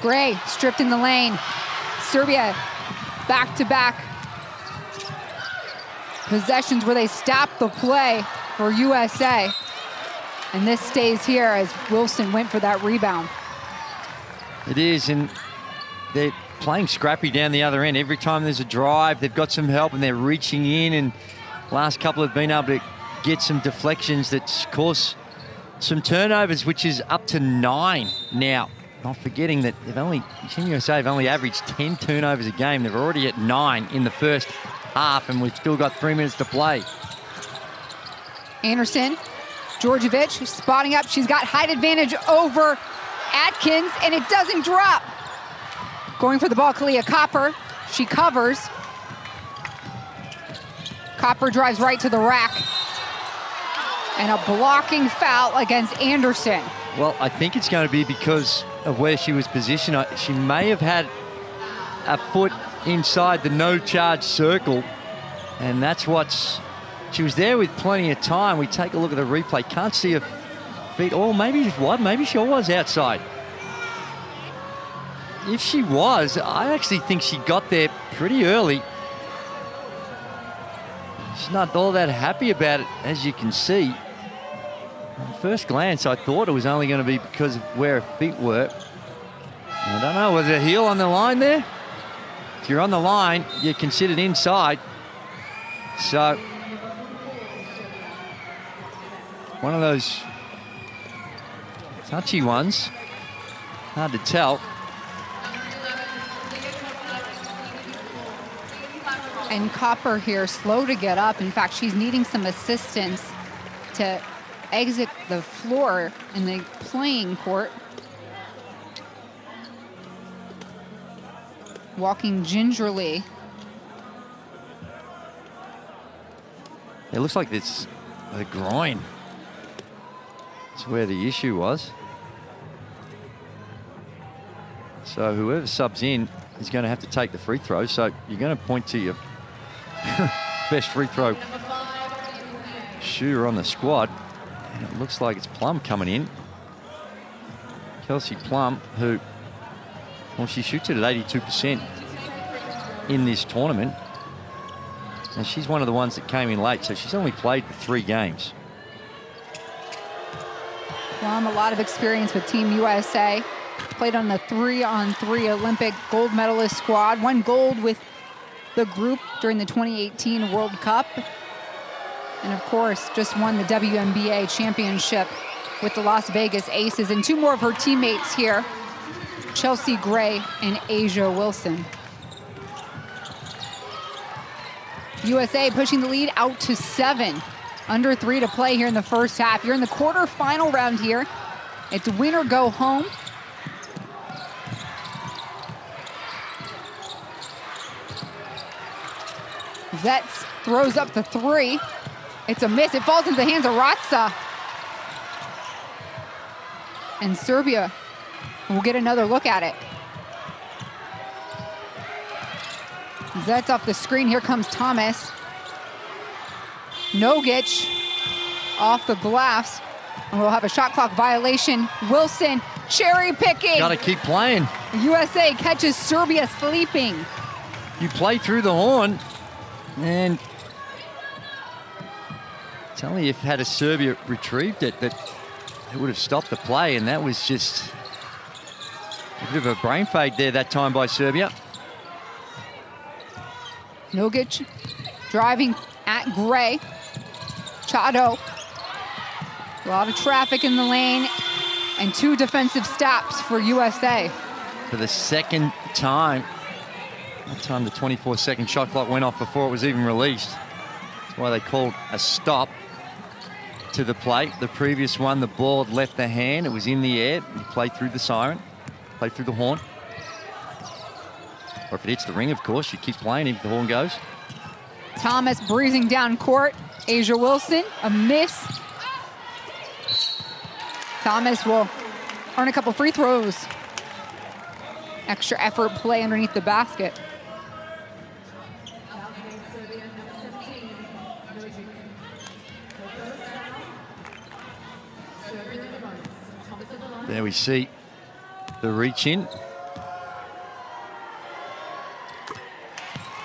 Gray stripped in the lane. Serbia back-to-back possessions where they stop the play for USA. And this stays here as Wilson went for that rebound. It is, and they're playing scrappy down the other end. Every time there's a drive, they've got some help and they're reaching in, and last couple have been able to get some deflections that cause some turnovers, which is up to 9 now. Not forgetting that Team USA have only averaged 10 turnovers a game. They're already at 9 in the first half, and we've still got 3 minutes to play. Anderson, Djordjevic spotting up. She's got height advantage over Atkins, and it doesn't drop. Going for the ball, Kalia Copper. She covers. Copper drives right to the rack. And a blocking foul against Anderson. Well, I think it's going to be because of where she was positioned. She may have had a foot inside the no-charge circle, and that's what's... She was there with plenty of time. We take a look at the replay. Can't see her feet. Oh, maybe she's wide. Maybe she was outside. If she was, I actually think she got there pretty early. She's not all that happy about it, as you can see. At first glance, I thought it was only going to be because of where her feet were. I don't know, was there a heel on the line there? If you're on the line, you're considered inside. So, one of those touchy ones. Hard to tell. And Copper here, slow to get up. In fact, she's needing some assistance to exit the floor in the playing court. Walking gingerly. It looks like it's the groin. That's where the issue was. So whoever subs in is going to have to take the free throw. So you're going to point to your best free throw shooter on the squad. And it looks like it's Plum coming in. Kelsey Plum, who, well, she shoots it at 82% in this tournament. And she's one of the ones that came in late, so she's only played 3 games. Plum, a lot of experience with Team USA. Played on the 3-on-3 Olympic gold medalist squad. Won gold with the group during the 2018 World Cup. And of course, just won the WNBA championship with the Las Vegas Aces. And 2 more of her teammates here, Chelsea Gray and Asia Wilson. USA pushing the lead out to 7. Under 3 to play here in the first half. You're in the quarterfinal round here. It's win or go home. Zetz Throws up the three. It's a miss. It falls into the hands of Ratsa. And Serbia will get another look at it. Zets off the screen. Here comes Thomas. Nogic off the glass. And we'll have a shot clock violation. Wilson cherry picking. Got to keep playing. USA catches Serbia sleeping. You play through the horn, and it's only if had a Serbia retrieved it that it would have stopped the play, and that was just a bit of a brain fade there that time by Serbia. Nogic driving at Gray. Chado. A lot of traffic in the lane and 2 defensive stops for USA. For the second time. That time the 24-second shot clock went off before it was even released. That's why they called a stop to the play. The previous one, the ball had left the hand. It was in the air. You play through the siren, play through the horn. Or if it hits the ring, of course, you keep playing if the horn goes. Thomas breezing down court. Asia Wilson, a miss. Thomas will earn a couple free throws. Extra effort play underneath the basket. There we see the reach in.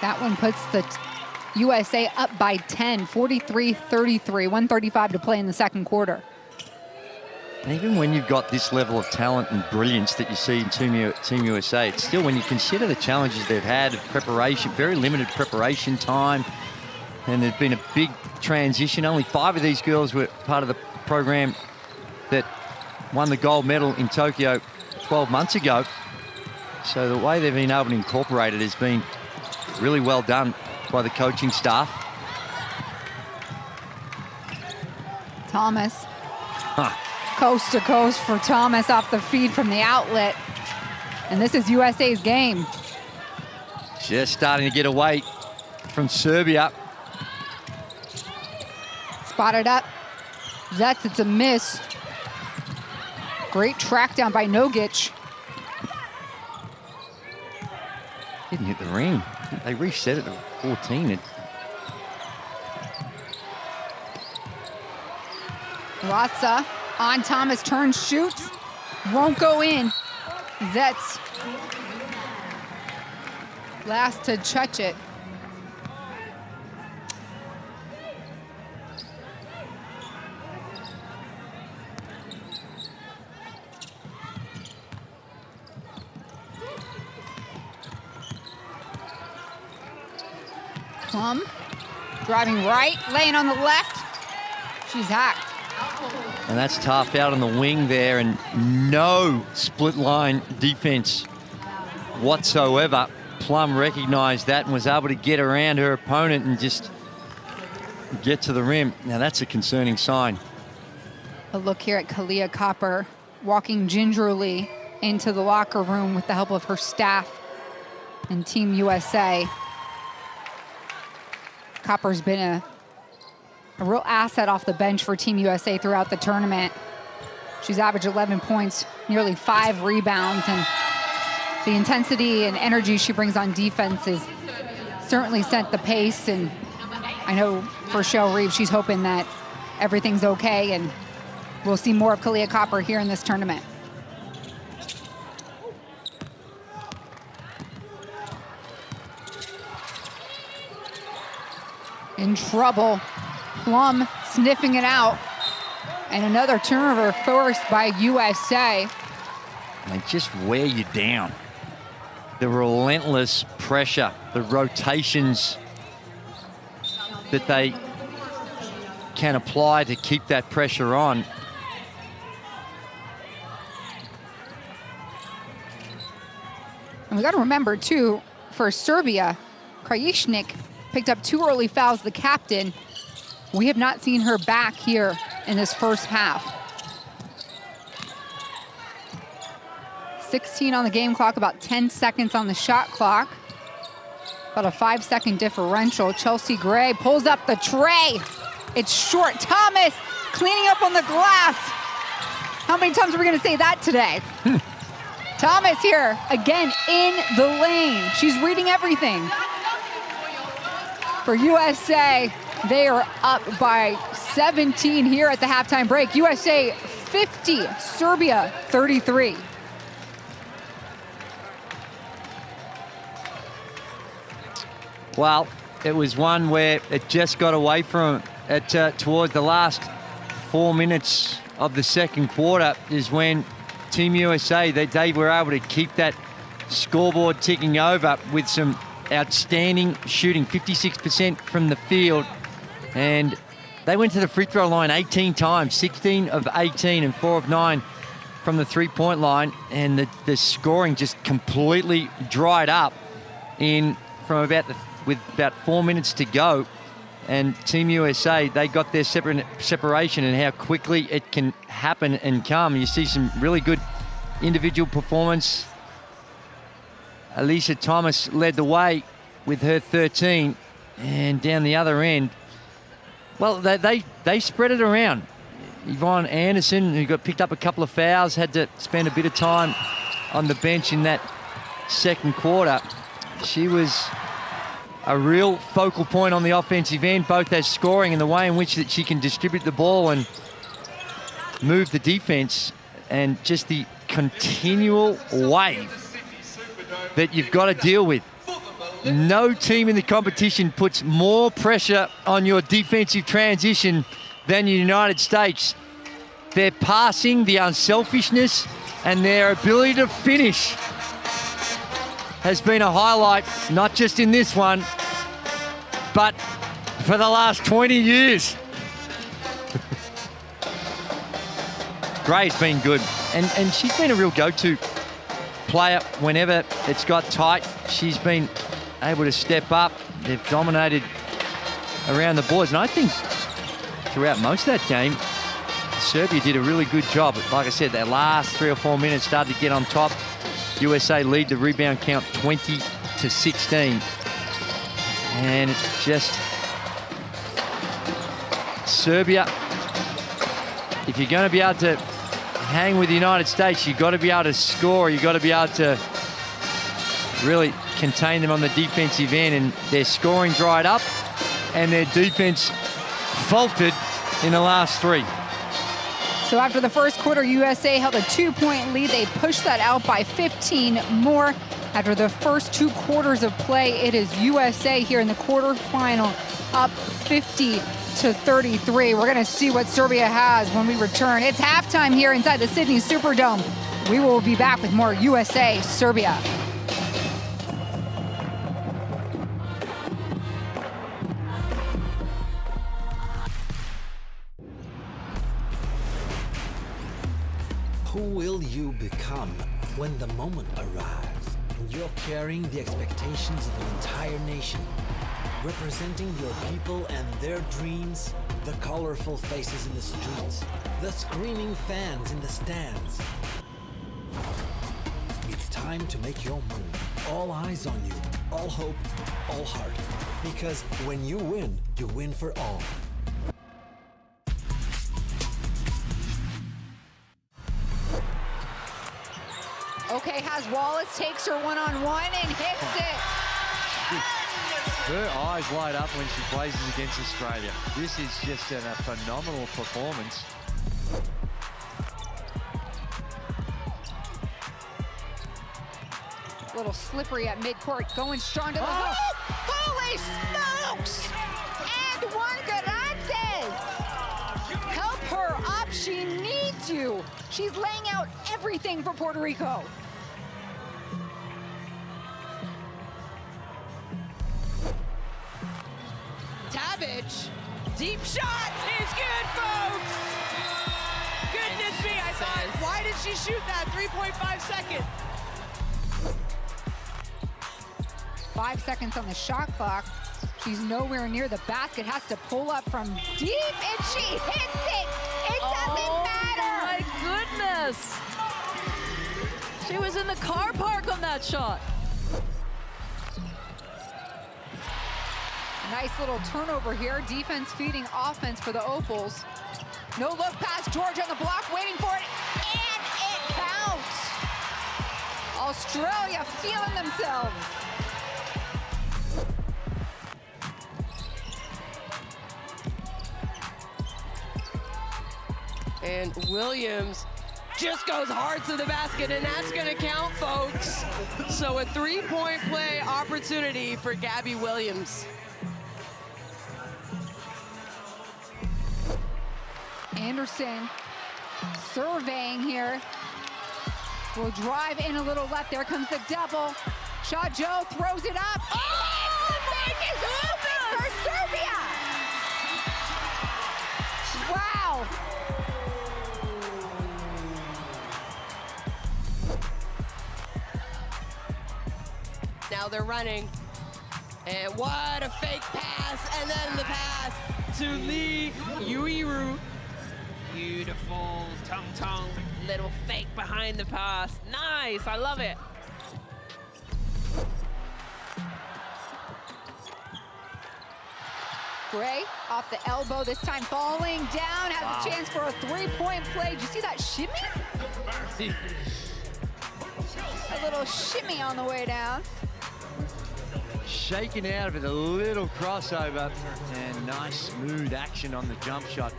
That one puts the USA up by 10, 43-33, 1:35 to play in the second quarter. Even when you've got this level of talent and brilliance that you see in Team USA, it's still, when you consider the challenges they've had of preparation, very limited preparation time, and there's been a big transition. Only 5 of these girls were part of the program that won the gold medal in Tokyo 12 months ago. So the way they've been able to incorporate it has been really well done by the coaching staff. Thomas. Coast to coast for Thomas off the feed from the outlet. And this is USA's game. Just starting to get away from Serbia. Spotted up. Zets, it's a miss. Great track down by Nogic. Didn't hit the ring. They reset it to 14. Ratsa on Thomas, turns, shoots. Won't go in. Zets. Last to touch it. Plum, driving right, laying on the left. She's hacked. And that's tough out on the wing there, and no split line defense whatsoever. Plum recognized that and was able to get around her opponent and just get to the rim. Now that's a concerning sign. A look here at Kalia Copper walking gingerly into the locker room with the help of her staff and Team USA. Copper's been a real asset off the bench for Team USA throughout the tournament. She's averaged 11 points, nearly 5 rebounds, and the intensity and energy she brings on defense has certainly set the pace. And I know for Shell Reeves, she's hoping that everything's okay, and we'll see more of Kalia Copper here in this tournament. In trouble. Plum sniffing it out. And another turnover forced by USA. They just wear you down. The relentless pressure, the rotations that they can apply to keep that pressure on. And we got to remember, too, for Serbia, Krajishnik picked up 2 early fouls, the captain. We have not seen her back here in this first half. 16 on the game clock, about 10 seconds on the shot clock. About a 5-second differential. Chelsea Gray pulls up the tray. It's short. Thomas cleaning up on the glass. How many times are we going to say that today? Thomas here, again in the lane. She's reading everything. For USA, they are up by 17 here at the halftime break. USA 50, Serbia 33. Well, it was one where it just got away from it towards the last 4 minutes of the second quarter is when Team USA, they were able to keep that scoreboard ticking over with some outstanding shooting, 56% from the field. And they went to the free throw line 18 times, 16 of 18 and 4 of 9 from the three-point line. And the scoring just completely dried up with about 4 minutes to go. And Team USA, they got their separation and how quickly it can happen and come. You see some really good individual performance. Elisa Thomas led the way with her 13. And down the other end, well, they spread it around. Yvonne Anderson, who got picked up a couple of fouls, had to spend a bit of time on the bench in that second quarter. She was a real focal point on the offensive end, both as scoring and the way in which that she can distribute the ball and move the defense, and just the continual wave that you've got to deal with. No team in the competition puts more pressure on your defensive transition than the United States. Their passing, the unselfishness, and their ability to finish has been a highlight, not just in this one, but for the last 20 years. Gray's been good, and she's been a real go-to player whenever it's got tight. She's been able to step up. They've dominated around the boards, and I think throughout most of that game, Serbia did a really good job. Like I said, that last 3 or 4 minutes started to get on top. USA lead the rebound count 20-16. And it's just Serbia, if you're going to be able to hang with the United States, you've got to be able to score. You've got to be able to really contain them on the defensive end. And their scoring dried up and their defense faltered in the last 3. So after the first quarter, USA held a 2-point lead. They pushed that out by 15 more. After the first 2 quarters of play, it is USA here in the quarterfinal, up 50-33. We're going to see what Serbia has when we return. It's halftime here inside the Sydney Superdome. We will be back with more USA Serbia. Who will you become when the moment arrives and you're carrying the expectations of an entire nation, representing your people and their dreams, the colorful faces in the streets, the screaming fans in the stands? It's time to make your move. All eyes on you, all hope, all heart. Because when you win for all. Okay, has Wallace, takes her one-on-one and hits it. Her eyes light up when she plays against Australia. This is just a phenomenal performance. A little slippery at midcourt, going strong to the hoop. Holy smokes! And Juan Garantes! Help her up, she needs you. She's laying out everything for Puerto Rico. Savage, deep shot is good, folks. Goodness me, I thought, why did she shoot that 3.5 seconds? 5 seconds on the shot clock. She's nowhere near the basket, has to pull up from deep, and she hits it. It doesn't matter. My goodness. She was in the car park on that shot. Nice little turnover here. Defense feeding offense for the Opals. No look pass. Georgia on the block, waiting for it, and it counts. Australia feeling themselves. And Williams just goes hard to the basket, and that's gonna count, folks. So a three-point play opportunity for Gabby Williams. Anderson surveying here. Will drive in a little left. There comes the double. Shot Joe throws it up. Oh, the thing is open for Serbia. Wow. Now they're running. And what a fake pass. And then the pass to Lee Uiru. Beautiful tongue. Little fake behind the pass. Nice, I love it. Gray off the elbow, this time falling down, has a chance for a three-point play. Did you see that shimmy? A little shimmy on the way down. Shaking out of it, a little crossover, and nice smooth action on the jump shot.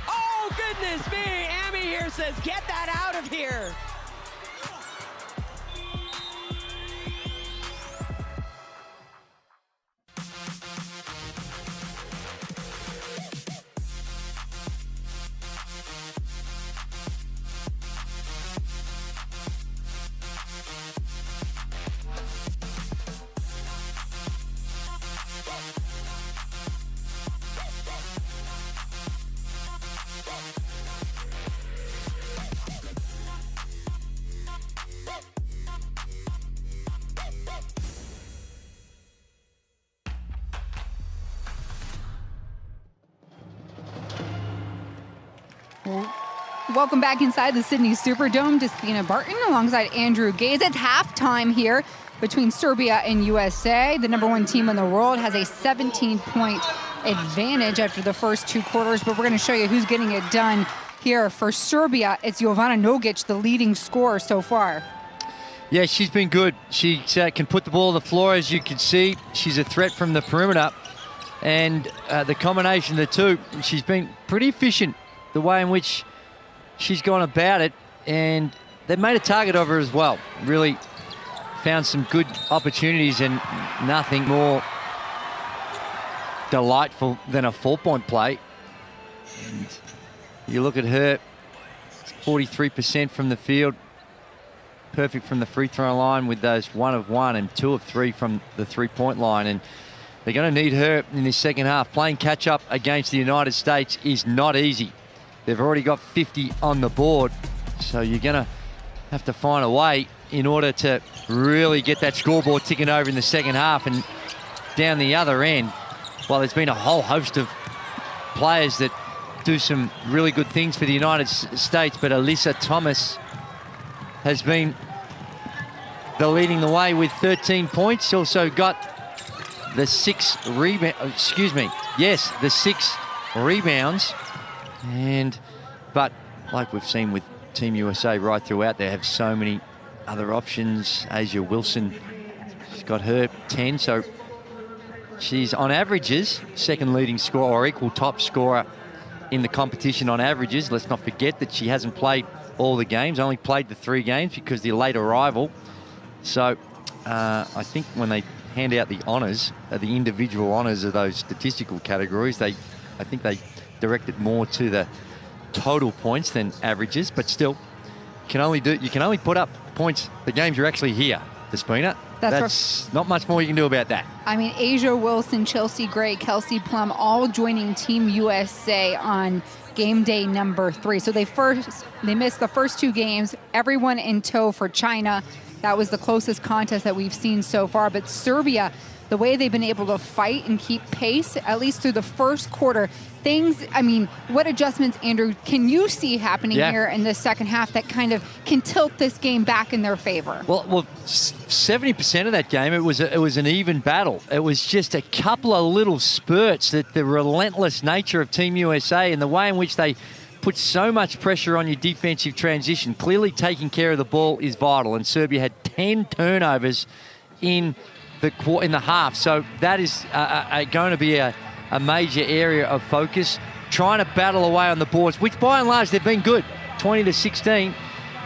Oh, goodness me, Amy here says, get that out of here. Welcome back inside the Sydney Superdome. Despina Barton alongside Andrew Gaze. It's halftime here between Serbia and USA. The #1 team in the world has a 17-point advantage after the first two quarters, but we're going to show you who's getting it done here. For Serbia, it's Jovana Nogic, the leading scorer so far. Yeah, she's been good. She can put the ball on the floor, as you can see. She's a threat from the perimeter. And the combination of the two, she's been pretty efficient, the way in which she's gone about it, and they've made a target of her as well. Really found some good opportunities, and nothing more delightful than a 4-point play. And you look at her, 43% from the field, perfect from the free throw line with those 1 of 1 and 2 of 3 from the 3-point line. And they're going to need her in this second half. Playing catch up against the United States is not easy. They've already got 50 on the board, so you're going to have to find a way in order to really get that scoreboard ticking over in the second half. And down the other end, well, there's been a whole host of players that do some really good things for the United States, but Alyssa Thomas has been leading the way with 13 points. Also got the 6 rebounds. But like we've seen with Team USA right throughout, they have so many other options. Asia Wilson, she's got her 10, so she's on averages second leading scorer or equal top scorer in the competition on averages. Let's not forget that she hasn't played all the games, only played the 3 games because the late arrival. So I think when they hand out the honours, the individual honours of those statistical categories, I think they direct it more to the total points than averages, but still, you can only put up points the games you're actually here, Despina. That's not much more you can do about that. I mean, Asia Wilson, Chelsea Gray, Kelsey Plum, all joining Team USA on game day number 3. So they missed the first 2 games. Everyone in tow for China. That was the closest contest that we've seen so far. But Serbia the way they've been able to fight and keep pace, at least through the first quarter, things, I mean, what adjustments, Andrew, can you see happening here in the second half that kind of can tilt this game back in their favor? Well, 70% of that game, it was an even battle. It was just a couple of little spurts that the relentless nature of Team USA and the way in which they put so much pressure on your defensive transition. Clearly taking care of the ball is vital, and Serbia had 10 turnovers in the half. So that is going to be a major area of focus. Trying to battle away on the boards, which by and large they've been good, 20-16,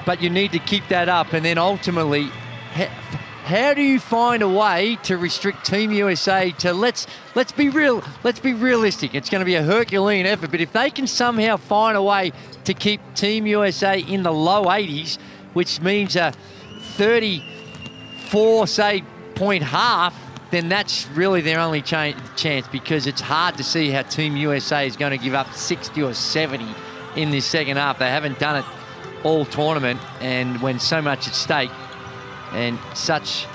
but you need to keep that up. And then ultimately, how do you find a way to restrict Team USA to let's be realistic. It's going to be a Herculean effort, but if they can somehow find a way to keep Team USA in the low 80s, which means a 34, say, point half, then that's really their only chance, because it's hard to see how Team USA is going to give up 60 or 70 in this second half. They haven't done it all tournament, and when so much at stake and such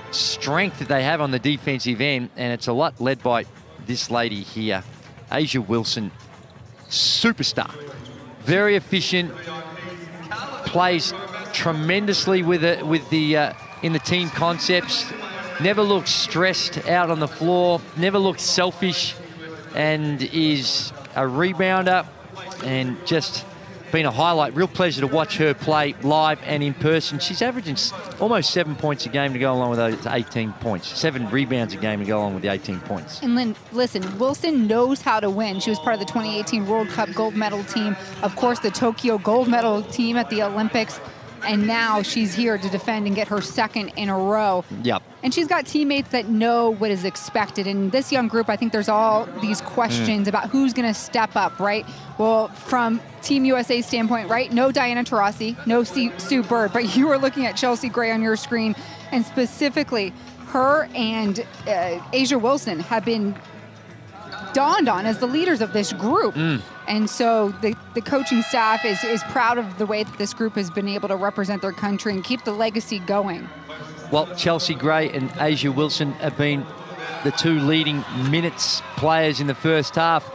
strength that they have on the defensive end, and it's a lot led by this lady here, A'ja Wilson, superstar, very efficient, plays tremendously with the in the team concepts, never looks stressed out on the floor, never looks selfish, and is a rebounder, and just been a highlight. Real pleasure to watch her play live and in person. She's averaging almost 7 points a game to go along with those 18 points. 7 rebounds a game to go along with the 18 points. And Lynn, listen, Wilson knows how to win. She was part of the 2018 World Cup gold medal team. Of course, the Tokyo gold medal team at the Olympics. And now she's here to defend and get her second in a row. Yep. And she's got teammates that know what is expected. In this young group, I think there's all these questions about who's going to step up, right? Well, from Team USA's standpoint, right? No Diana Taurasi, no Sue Bird, but you were looking at Chelsea Gray on your screen, and specifically her and A'ja Wilson have been dawned on as the leaders of this group. And so the coaching staff is proud of the way that this group has been able to represent their country and keep the legacy going. Well, Chelsea Gray and A'ja Wilson have been the two leading minutes players in the first half.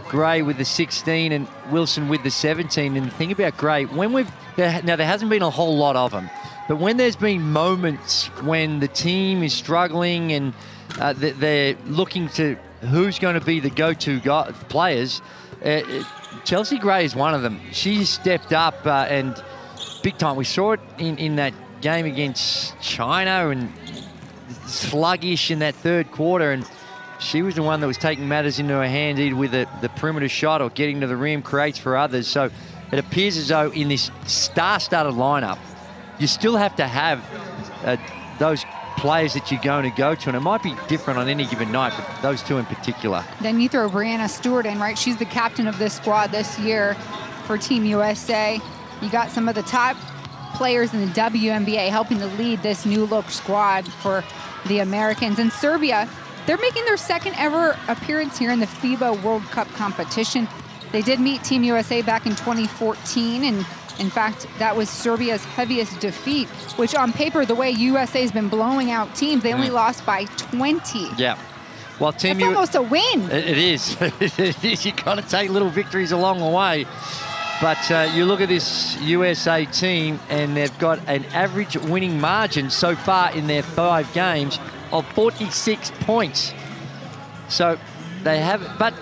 Gray with the 16 and Wilson with the 17. And the thing about Gray, now there hasn't been a whole lot of them, but when there's been moments when the team is struggling and they're looking to who's going to be the go-to players, Chelsea Gray is one of them. She stepped up and big time. We saw it in that game against China, and sluggish in that third quarter, and she was the one that was taking matters into her hands, either with the perimeter shot or getting to the rim, creates for others. So it appears as though in this star-studded lineup, you still have to have those players that you're going to go to, and it might be different on any given night, but those two in particular. Then you throw Brianna Stewart in, right? She's the captain of this squad this year for Team USA. You got some of the top players in the WNBA helping to lead this new look squad for the Americans. And Serbia, they're making their second ever appearance here in the FIBA World Cup competition. They did meet Team USA back in 2014, and in fact, that was Serbia's heaviest defeat, which on paper, the way USA's been blowing out teams, they only lost by 20. Yeah. Well, That's almost a win. It is. It is. You've got to take little victories along the way. But you look at this USA team, and they've got an average winning margin so far in their 5 games of 46 points. So they have, but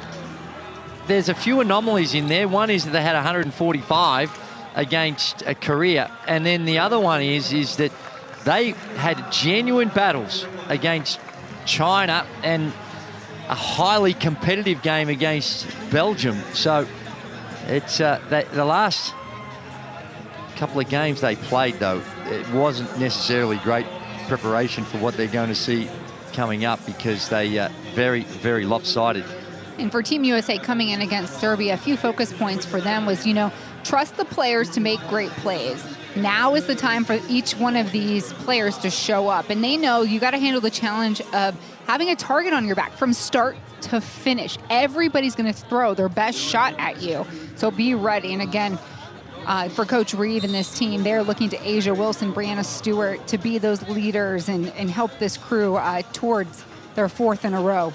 there's a few anomalies in there. One is that they had 145 against Korea, and then the other one is that they had genuine battles against China and a highly competitive game against Belgium. So it's the last couple of games they played, though, it wasn't necessarily great preparation for what they're going to see coming up, because they very, very lopsided. And for Team USA coming in against Serbia, a few focus points for them was, trust the players to make great plays. Now is the time for each one of these players to show up. And they know you got to handle the challenge of having a target on your back from start to finish. Everybody's going to throw their best shot at you. So be ready. And again, for Coach Reeve and this team. They're looking to Asia Wilson, Brianna Stewart to be those leaders and help this crew towards their 4th in a row.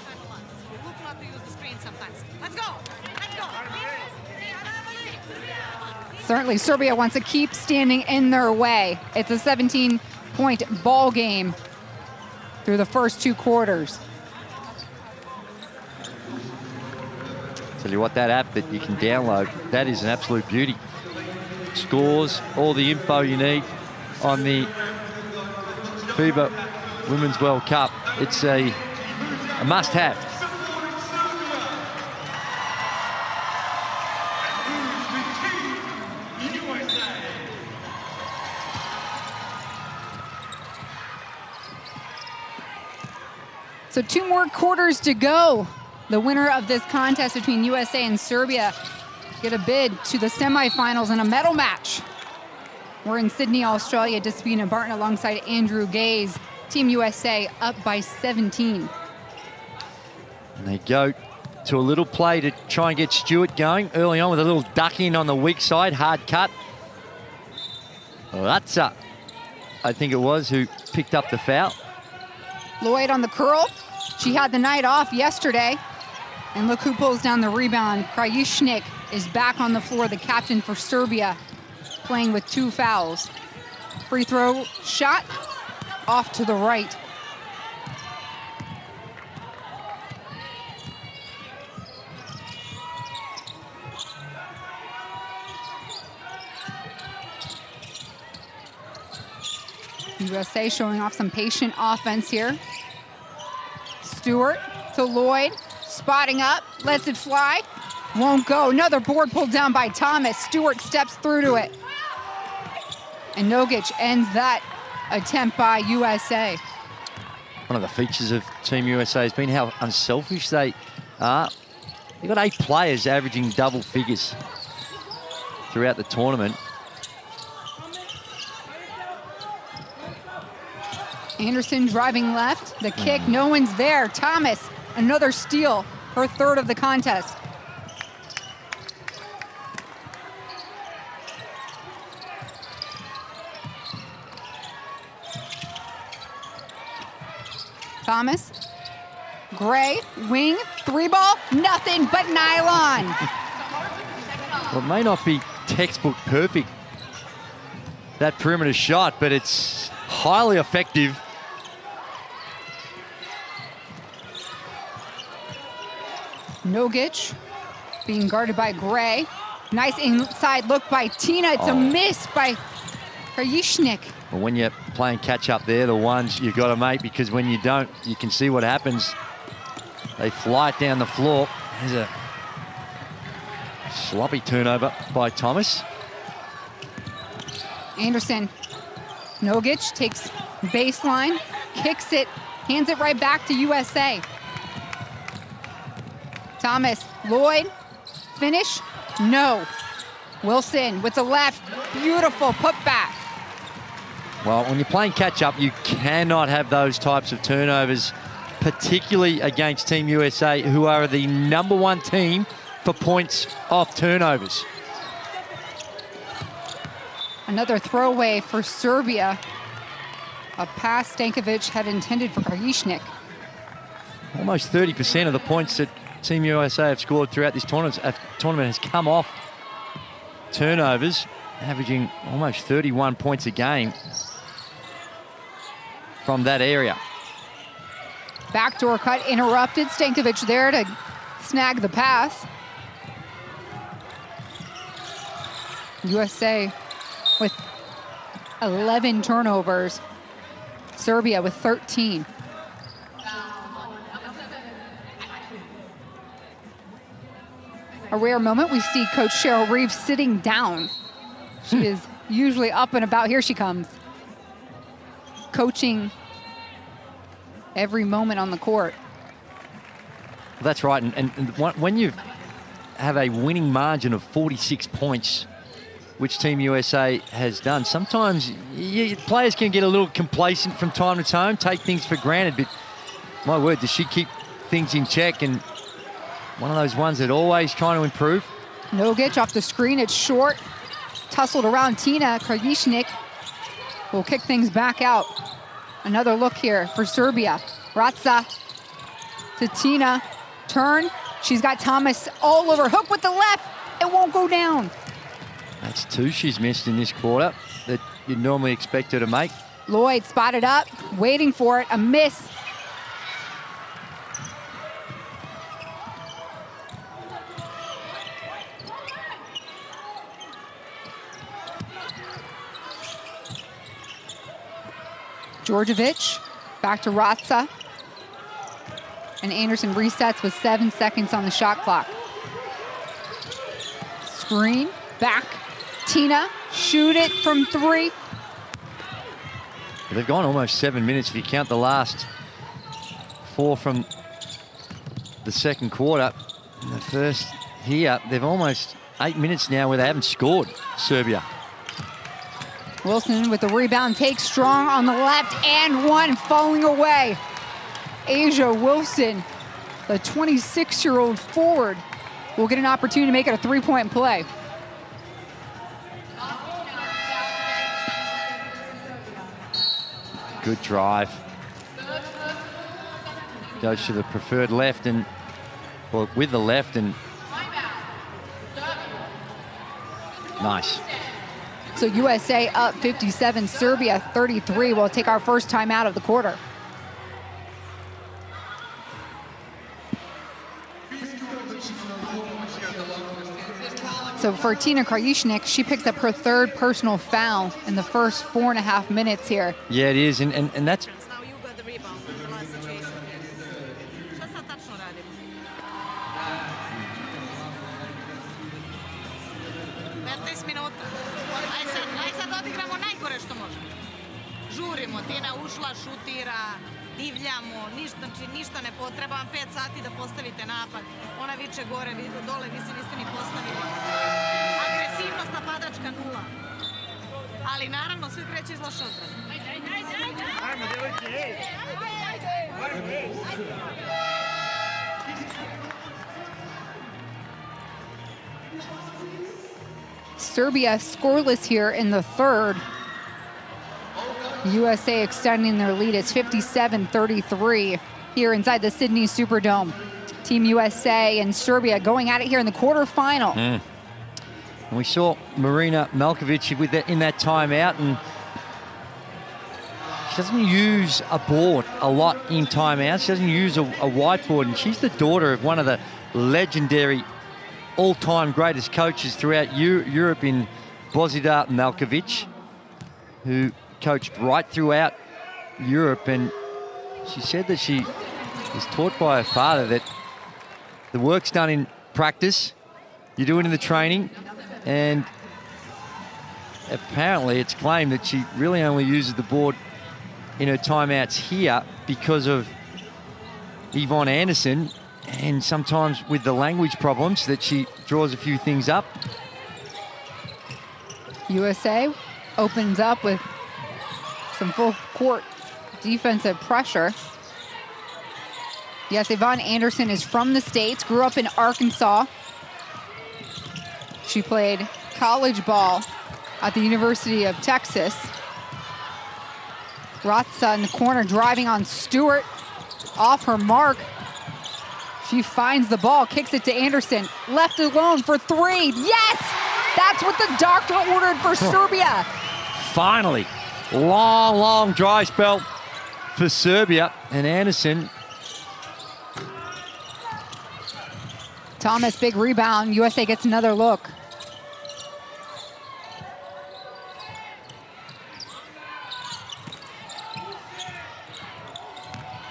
Certainly, Serbia wants to keep standing in their way. It's a 17-point ball game through the first 2 quarters. Tell you what, that app that you can download, that is an absolute beauty. Scores, all the info you need on the FIBA Women's World Cup. It's a must-have. So 2 more quarters to go. The winner of this contest between USA and Serbia get a bid to the semifinals in a medal match. We're in Sydney, Australia, Despina Barton alongside Andrew Gaze. Team USA up by 17. And they go to a little play to try and get Stewart going early on with a little duck in on the weak side, hard cut. Latza, I think it was, who picked up the foul. Lloyd on the curl. She had the night off yesterday. And look who pulls down the rebound. Krajishnik is back on the floor, the captain for Serbia, playing with 2 fouls. Free throw shot off to the right. USA showing off some patient offense here. Stewart to Lloyd, spotting up, lets it fly, won't go. Another board pulled down by Thomas. Stewart steps through to it. And Nogic ends that attempt by USA. One of the features of Team USA has been how unselfish they are. They've got 8 players averaging double figures throughout the tournament. Anderson driving left, the kick, no one's there. Thomas, another steal, her 3rd of the contest. Thomas, Gray, wing, 3-ball, nothing but nylon. Well, it may not be textbook perfect, that perimeter shot, but it's highly effective. Nogic being guarded by Gray. Nice inside look by Tina. It's a miss by Krajishnik. Well, when you're playing catch up, they're the ones you've got to make, because when you don't, you can see what happens. They fly it down the floor. There's a sloppy turnover by Thomas. Anderson. Nogic takes baseline, kicks it, hands it right back to USA. Thomas, Lloyd, finish, no. Wilson with the left, beautiful putback. Well, when you're playing catch-up, you cannot have those types of turnovers, particularly against Team USA, who are the #1 team for points off turnovers. Another throwaway for Serbia. A pass Stankovic had intended for Krajishnik. Almost 30% of the points that Team USA have scored throughout this tournament has come off turnovers, averaging almost 31 points a game from that area. Backdoor cut interrupted. Stankovic there to snag the pass. USA with 11 turnovers. Serbia with 13. A rare moment, we see Coach Cheryl Reeves sitting down. She is usually up and about. Here she comes. Coaching every moment on the court. That's right, and when you have a winning margin of 46 points, which Team USA has done, sometimes players can get a little complacent from time to time, take things for granted, but my word, does she keep things in check, and one of those ones that always trying to improve. Nogic off the screen, it's short. tussled around Tina. Krajishnik will kick things back out. Another look here for Serbia. Ratsa to Tina. Turn. She's got Thomas all over. Hook with the left. It won't go down. That's 2 she's missed in this quarter that you'd normally expect her to make. Lloyd spotted up, waiting for it. A miss. Djordjevic back to Ratsa. And Anderson resets with 7 seconds on the shot clock. Screen, back. Tina, shoot it from 3. They've gone almost 7 minutes if you count the last 4 from the second quarter. In the first here, they've almost 8 minutes now where they haven't scored, Serbia. Wilson with the rebound, takes strong on the left and one, falling away. Asia Wilson, the 26-year-old forward, will get an opportunity to make it a 3-point play. Good drive. Goes to the preferred left and, well, with the left and nice. So USA up 57, Serbia 33. We'll take our first time out of the quarter. So for Tina Krajishnik, she picks up her 3rd personal foul in the first 4.5 minutes here. Yeah, it is, and that's... Now you got the rebound in the last situation. Šta sad tačno radimo? 15 minuta. Aj sad odigramo najgore što možemo. Žurimo, Tina ušla, šutira, divljamo, ništa ne potreba vam 5 sati da postavite napad. Ona viče gore, dole, vi se niste ni postavili. Agresivnost napadačka 0. Ali naravno sve kreće iz loše odbrane. Serbia scoreless here in the 3rd. USA extending their lead. It's 57-33 here inside the Sydney Superdome. Team USA and Serbia going at it here in the quarterfinal. We saw Marina Malkovic with in that timeout, and she doesn't use a board a lot in timeouts. She doesn't use a whiteboard, and she's the daughter of one of the legendary all-time greatest coaches throughout Europe in Bozidar Malkovic, who coached right throughout Europe, and she said that she was taught by her father that the work's done in practice, you do it in the training, and apparently it's claimed that she really only uses the board in her timeouts here because of Yvonne Anderson, and sometimes with the language problems that she draws a few things up. USA opens up with some full court defensive pressure. Yes, Yvonne Anderson is from the States, grew up in Arkansas. She played college ball at the University of Texas. Ratsa in the corner driving on Stewart, off her mark. She finds the ball, kicks it to Anderson, left alone for 3. Yes! That's what the doctor ordered for Serbia. Finally, long dry spell for Serbia, and Anderson. Thomas, big rebound. USA gets another look.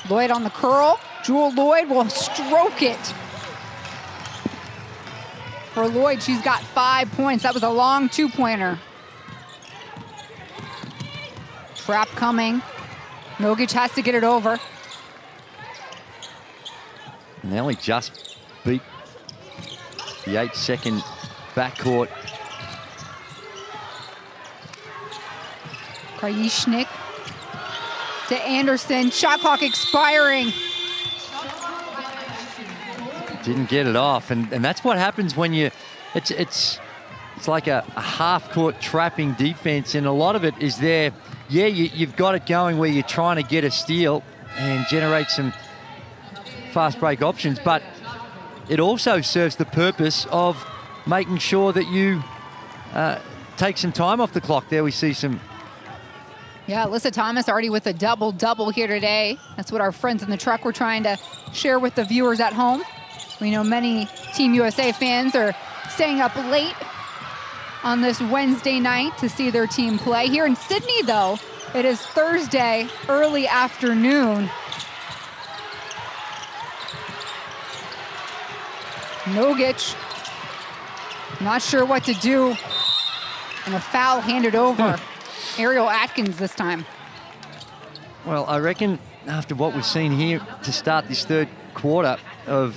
Lloyd on the curl. Jewel Lloyd will stroke it. For Lloyd, she's got 5 points. That was a long 2-pointer. Trap coming. Nogic has to get it over. And they only just beat the 8-second backcourt. Krajishnik to Anderson. Shot clock expiring. Didn't get it off, and that's what happens when you, it's it's like a half-court trapping defense, and a lot of it is there. Yeah, you've got it going where you're trying to get a steal and generate some fast break options, but it also serves the purpose of making sure that you take some time off the clock. There we see some. Yeah, Alyssa Thomas already with a double-double here today. That's what our friends in the truck were trying to share with the viewers at home. We know many Team USA fans are staying up late on this Wednesday night to see their team play. Here in Sydney, though, it is Thursday, early afternoon. Nogic, not sure what to do. And a foul handed over. Ariel Atkins this time. Well, I reckon after what we've seen here to start this third quarter of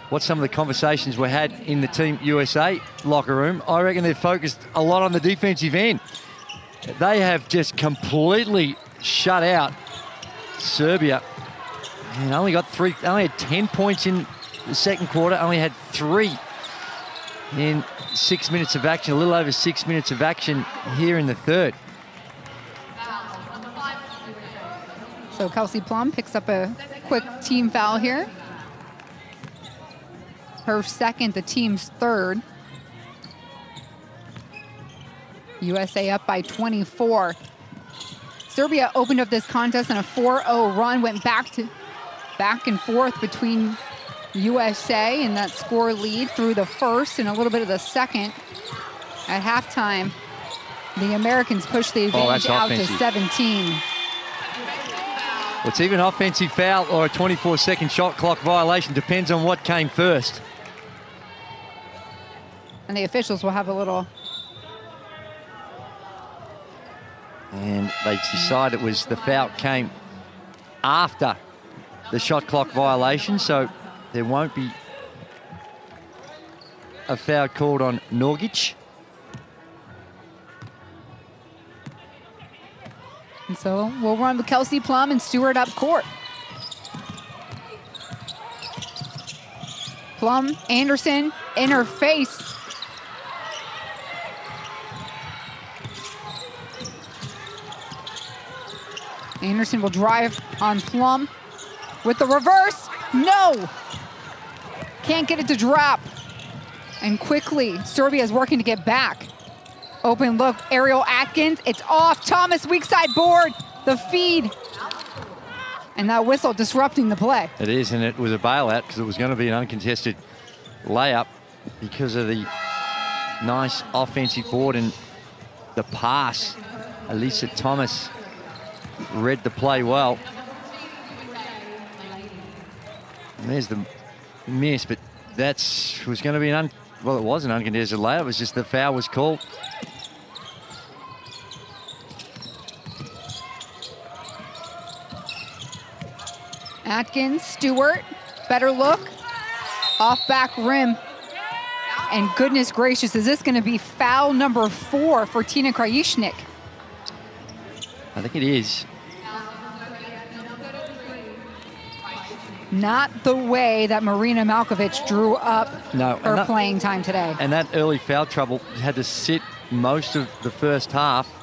what some of the conversations were had in the Team USA locker room, I reckon they've focused a lot on the defensive end. They have just completely shut out Serbia and only had 10 points in the second quarter, only had 3 in 6 minutes of action, a little over 6 minutes of action here in the third. So Kelsey Plum picks up a quick team foul here. Her second, the team's third. USA up by 24. Serbia opened up this contest in a 4-0 run, went back and forth between USA and that score lead through the first and a little bit of the second. At halftime, the Americans pushed the advantage out to 17. Well, it's even offensive foul or a 24-second shot clock violation. Depends on what came first. And the officials will have a little. And they decided it was the foul came after the shot clock violation, so there won't be a foul called on Nogic. And so we'll run with Kelsey Plum and Stewart up court. Plum, Anderson in her face. Anderson will drive on Plum with the reverse. No! Can't get it to drop. And quickly, Serbia is working to get back. Open look, Ariel Atkins. It's off. Thomas, weak side board. The feed. And that whistle disrupting the play. It is, and it was a bailout because it was going to be an uncontested layup because of the nice offensive board and the pass. Alyssa Thomas read the play well. And there's the miss, but that was going to be well, it was an uncontested layup. It was just the foul was called. Atkins, Stewart, better look. Off back rim. And goodness gracious, is this going to be foul number 4 for Tina Krajicnik? I think it is. Not the way that Marina Malkovich drew up her playing time today. And that early foul trouble had to sit most of the first half.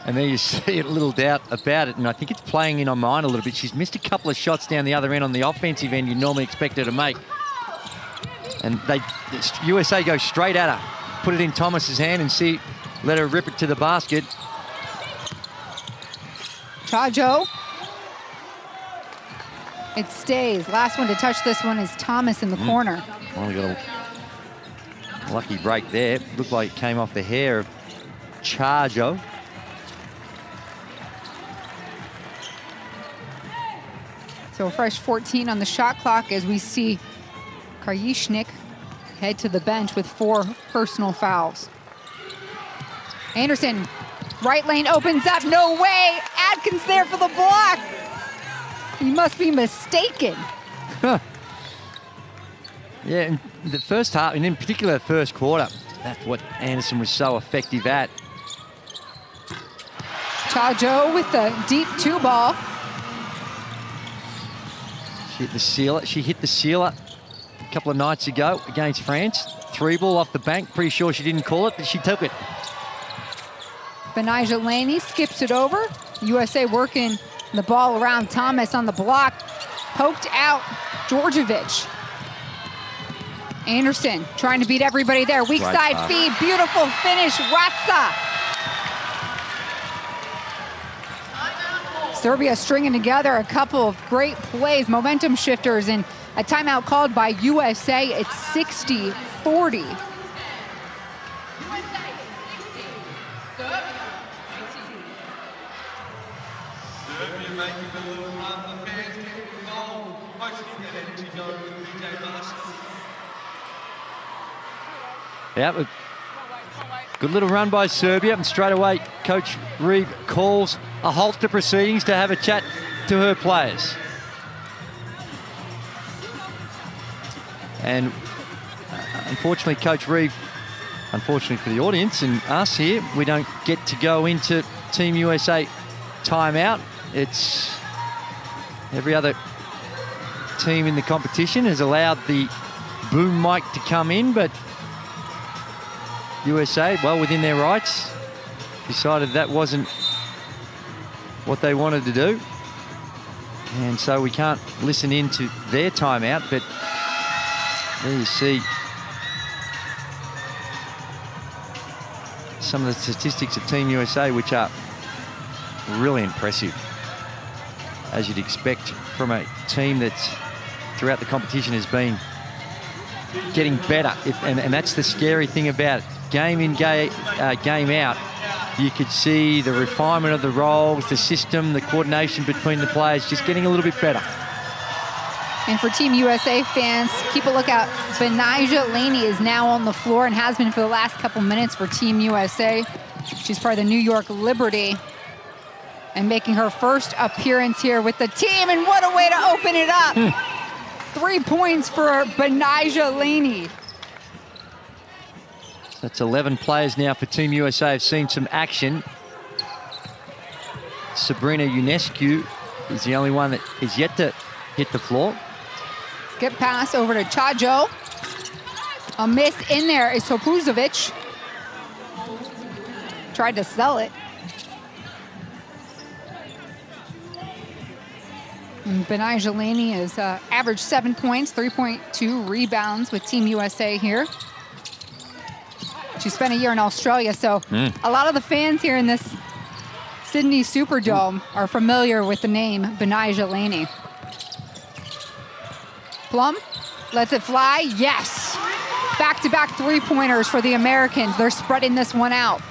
And there you see a little doubt about it. And I think it's playing in her mind a little bit. She's missed a couple of shots down the other end on the offensive end you normally expect her to make. And USA go straight at her. Put it in Thomas's hand and let her rip it to the basket. Chajo. It stays. Last one to touch this one is Thomas in the corner. Only got a lucky break there. Looked like it came off the hair of Chajo. So a fresh 14 on the shot clock as we see Krajicnik head to the bench with 4 personal fouls. Anderson, right lane opens up, no way. Atkins there for the block. He must be mistaken. Yeah, in the first half, and in particular the first quarter, that's what Anderson was so effective at. Chajo with the deep 2 ball. She hit the sealer. couple of nights ago against France. 3-ball off the bank. Pretty sure she didn't call it, but she took it. Benija Laney skips it over. USA working the ball around Thomas on the block. Poked out Djordjevic. Anderson trying to beat everybody there. Weak side feed, beautiful finish, Ratza. Serbia stringing together a couple of great plays, momentum shifters, and a timeout called by USA. It's 60-40. Yeah, good little run by Serbia, and straight away Coach Reeve calls a halt to proceedings to have a chat to her players. And unfortunately, Coach Reeve, unfortunately for the audience and us here, we don't get to go into Team USA timeout. It's every other team in the competition has allowed the boom mic to come in, but USA, well within their rights, decided that wasn't what they wanted to do. And so we can't listen into their timeout, but there you see some of the statistics of Team USA, which are really impressive, as you'd expect from a team that's throughout the competition has been getting better. And that's the scary thing about it. Game in, game out, you could see the refinement of the roles, the system, the coordination between the players just getting a little bit better. And for Team USA fans, keep a lookout. Benija Laney is now on the floor and has been for the last couple minutes for Team USA. She's part of the New York Liberty and making her first appearance here with the team. And what a way to open it up. 3 points for Benija Laney. That's 11 players now for Team USA have seen some action. Sabrina Ionescu is the only one that is yet to hit the floor. Skip pass over to Chajo. A miss in there is Topuzovic. Tried to sell it. And Benija Laney has averaged 7 points, 3.2 rebounds with Team USA here. She spent a year in Australia, so a lot of the fans here in this Sydney Superdome are familiar with the name Benija Laney. Plum lets it fly. Yes! Back-to-back three-pointers for the Americans. They're spreading this one out.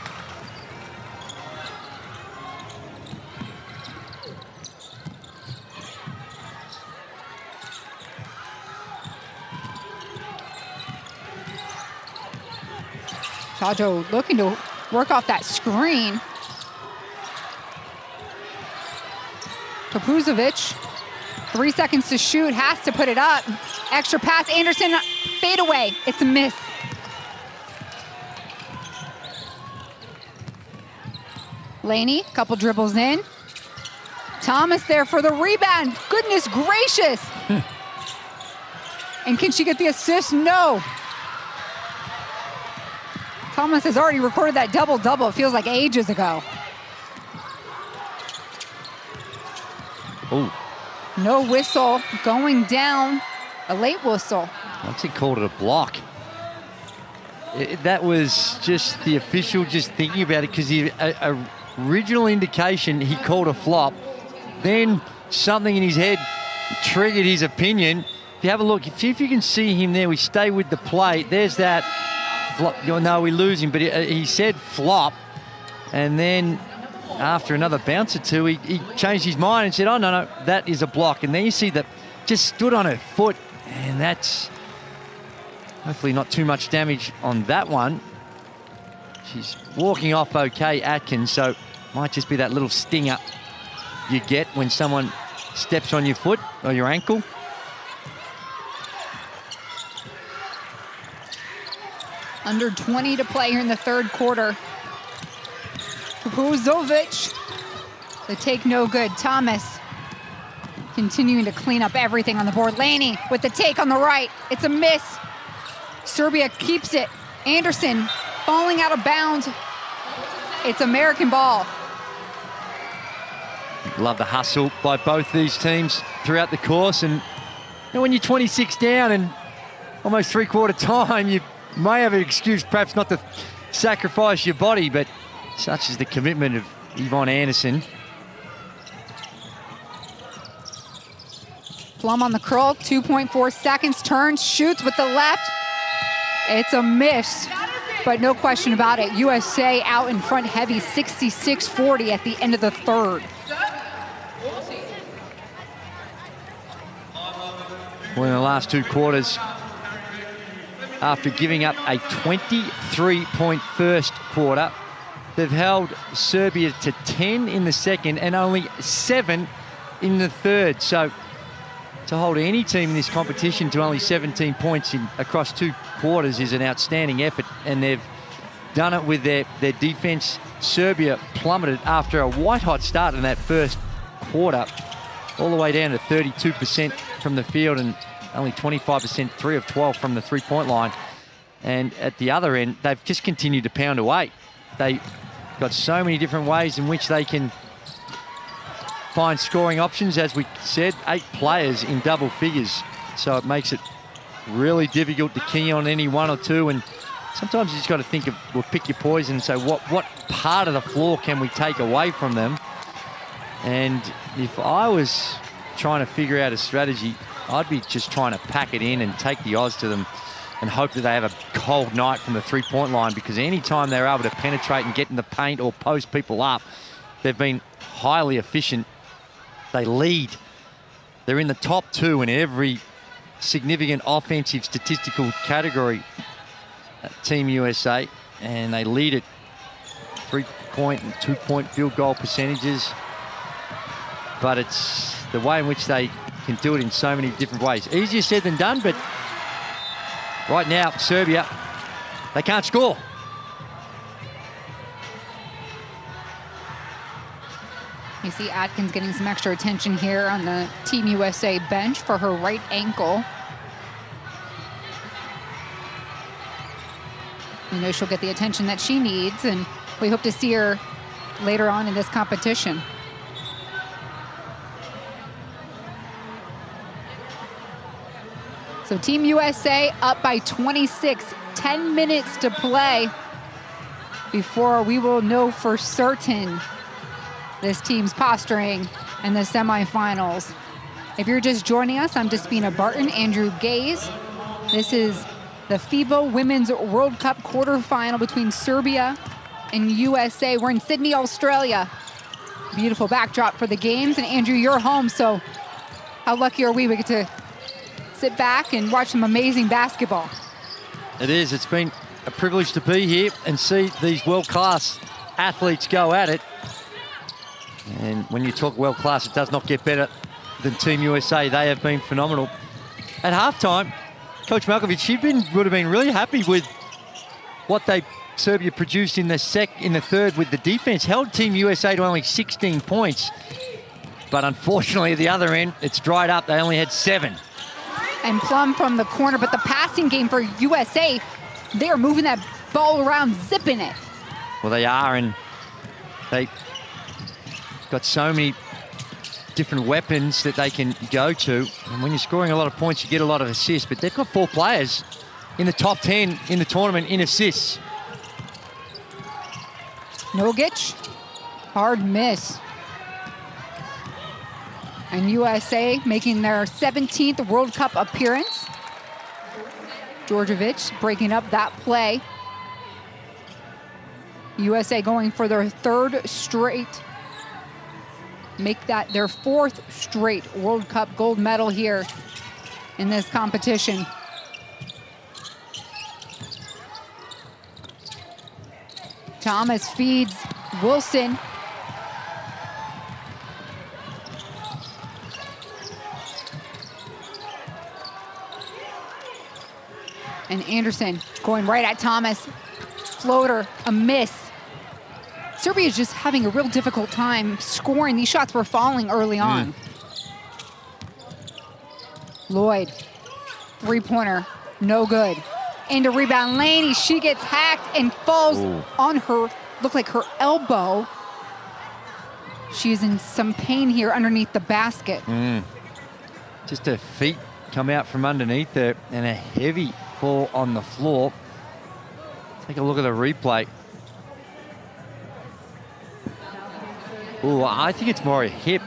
Chajo looking to work off that screen. Topuzovic, 3 seconds to shoot, has to put it up. Extra pass, Anderson, fade away. It's a miss. Laney, couple dribbles in. Thomas there for the rebound. Goodness gracious. And can she get the assist? No. Thomas has already recorded that double-double. It feels like ages ago. Oh. No whistle going down. A late whistle. Once he called it a block. That was just the official just thinking about it, because the original indication he called a flop. Then something in his head triggered his opinion. If you have a look, see if you can see him there. We stay with the play. There's that. No, we lose him, but he said flop, and then after another bounce or two, he changed his mind and said, oh, no, that is a block. And then you see that just stood on her foot, and that's hopefully not too much damage on that one. She's walking off okay, Atkins, so might just be that little stinger you get when someone steps on your foot or your ankle. Under 20 to play here in the third quarter. Puzovic, the take no good. Thomas continuing to clean up everything on the board. Laney with the take on the right. It's a miss. Serbia keeps it. Anderson falling out of bounds. It's American ball. Love the hustle by both these teams throughout the course. And you know, when you're 26 down and almost three-quarter time, you may have an excuse perhaps not to sacrifice your body, but such is the commitment of Yvonne Anderson. Plum on the curl, 2.4 seconds, turns, shoots with the left. It's a miss, but no question about it. USA out in front heavy, 66-40 at the end of the third. Well, in the last two quarters, after giving up a 23-point first quarter, they've held Serbia to 10 in the second and only 7 in the third. So to hold any team in this competition to only 17 points across two quarters is an outstanding effort, and they've done it with their defense. Serbia plummeted after a white-hot start in that first quarter, all the way down to 32% from the field and only 25%, 3 of 12 from the three-point line. And at the other end, they've just continued to pound away. They've got so many different ways in which they can find scoring options. As we said, 8 players in double figures. So it makes it really difficult to key on any one or two. And sometimes you just got to think of, well, pick your poison and say, what part of the floor can we take away from them? And if I was trying to figure out a strategy, I'd be just trying to pack it in and take the odds to them and hope that they have a cold night from the three-point line, because anytime they're able to penetrate and get in the paint or post people up, they've been highly efficient. They lead. They're in the top 2 in every significant offensive statistical category, Team USA, and they lead at 3-point and 2-point field goal percentages. But it's the way in which they can do it in so many different ways. Easier said than done, but right now, Serbia, they can't score. You see Atkins getting some extra attention here on the Team USA bench for her right ankle. You know she'll get the attention that she needs, and we hope to see her later on in this competition. So Team USA up by 26, 10 minutes to play before we will know for certain this team's posturing in the semifinals. If you're just joining us, I'm Despina Barton, Andrew Gaze. This is the FIBA Women's World Cup quarterfinal between Serbia and USA. We're in Sydney, Australia. Beautiful backdrop for the games, and Andrew, you're home, so how lucky are we get to sit back and watch some amazing basketball. It is. It's been a privilege to be here and see these world-class athletes go at it. And when you talk world-class, it does not get better than Team USA. They have been phenomenal. At halftime, Coach Malkovich, would have been really happy with what Serbia produced in the third with the defense. Held Team USA to only 16 points. But unfortunately, at the other end, it's dried up. They only had 7. And Plum from the corner, but the passing game for USA, they are moving that ball around, zipping it. Well, they are, and they got so many different weapons that they can go to. And when you're scoring a lot of points, you get a lot of assists, but they've got 4 players in the top 10 in the tournament in assists. Nogic, hard miss. And USA making their 17th World Cup appearance. Djordjevic breaking up that play. USA going for their 3rd straight. Make that their 4th straight World Cup gold medal here in this competition. Thomas feeds Wilson. And Anderson going right at Thomas. Floater, a miss. Serbia is just having a real difficult time scoring. These shots were falling early on. Lloyd, three-pointer, no good. Into rebound, Laney, she gets hacked and falls on her, look like her elbow. She's in some pain here underneath the basket. Just her feet come out from underneath her and a heavy fall on the floor. Take a look at the replay. Oh, I think it's more a hip.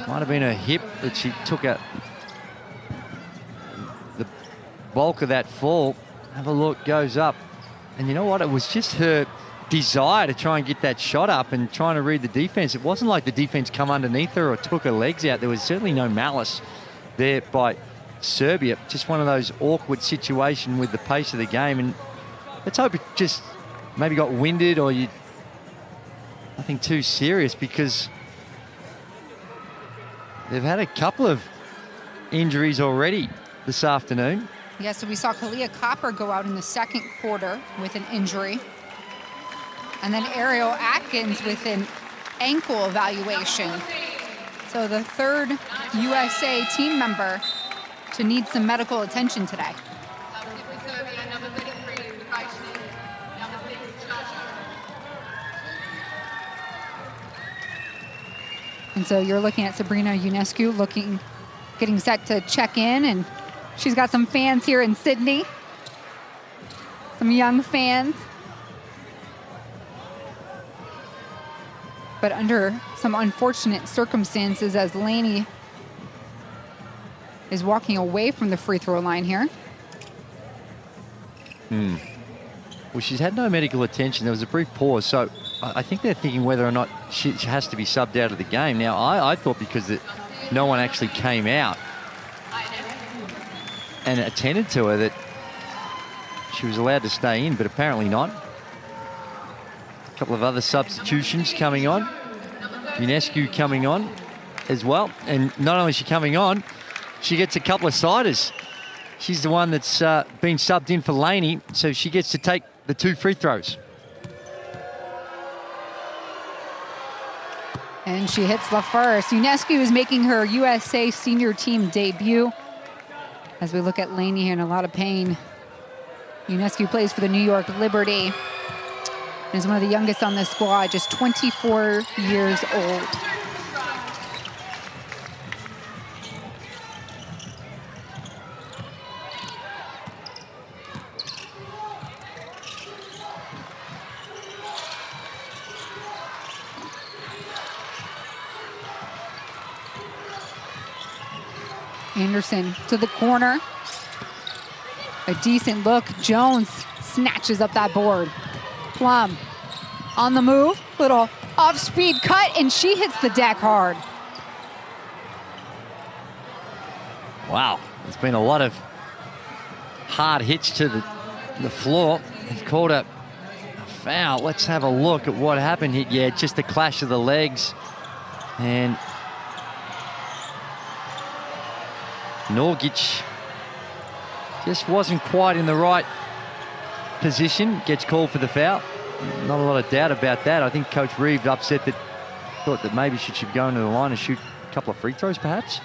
Might have been a hip that she took the bulk of that fall. Have a look, goes up. And you know what? It was just her desire to try and get that shot up and trying to read the defense. It wasn't like the defense come underneath her or took her legs out. There was certainly no malice there by Serbia. Just one of those awkward situations with the pace of the game. And let's hope it just maybe got winded or nothing too serious, because they've had a couple of injuries already this afternoon. Yeah, so we saw Kalia Copper go out in the second quarter with an injury. And then Ariel Atkins with an ankle evaluation. So the third USA team member to need some medical attention today. And so you're looking at Sabrina Ionescu getting set to check in, and she's got some fans here in Sydney. Some young fans. But under some unfortunate circumstances as Laney is walking away from the free throw line here. Well, she's had no medical attention. There was a brief pause, so I think they're thinking whether or not she has to be subbed out of the game. Now, I thought because no one actually came out and attended to her that she was allowed to stay in, but apparently not. A couple of other substitutions coming on. Ionescu coming on as well. And not only is she coming on, she gets a couple of siders. She's the one that's been subbed in for Laney, so she gets to take the 2 free throws. And she hits the first. Ionescu is making her USA senior team debut. As we look at Laney here in a lot of pain. Ionescu plays for the New York Liberty. And is one of the youngest on this squad, just 24 years old. Anderson to the corner. A decent look. Jones snatches up that board. Plum on the move, little off-speed cut, and she hits the deck hard. Wow, there's been a lot of hard hits to the floor. They've called a foul. Let's have a look at what happened here. Yeah, just a clash of the legs. And Norgic just wasn't quite in the right position. Gets called for the foul. Not a lot of doubt about that. I think Coach Reeve upset thought that maybe she should go into the line and shoot a couple of free throws perhaps.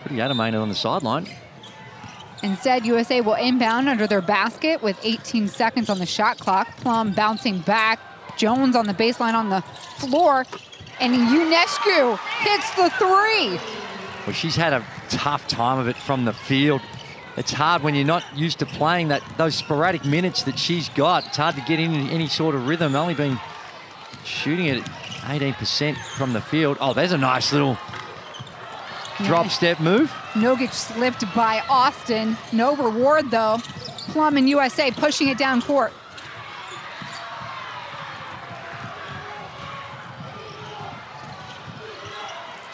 Pretty animated on the sideline. Instead, USA will inbound under their basket with 18 seconds on the shot clock. Plum bouncing back. Jones on the baseline on the floor. And Ionescu hits the 3. Well, she's had a tough time of it from the field. It's hard when you're not used to playing those sporadic minutes that she's got. It's hard to get in any sort of rhythm. Only been shooting it at 18% from the field. Oh, there's a nice little drop step move. Nogic slipped by Austin. No reward, though. Plum and USA pushing it down court.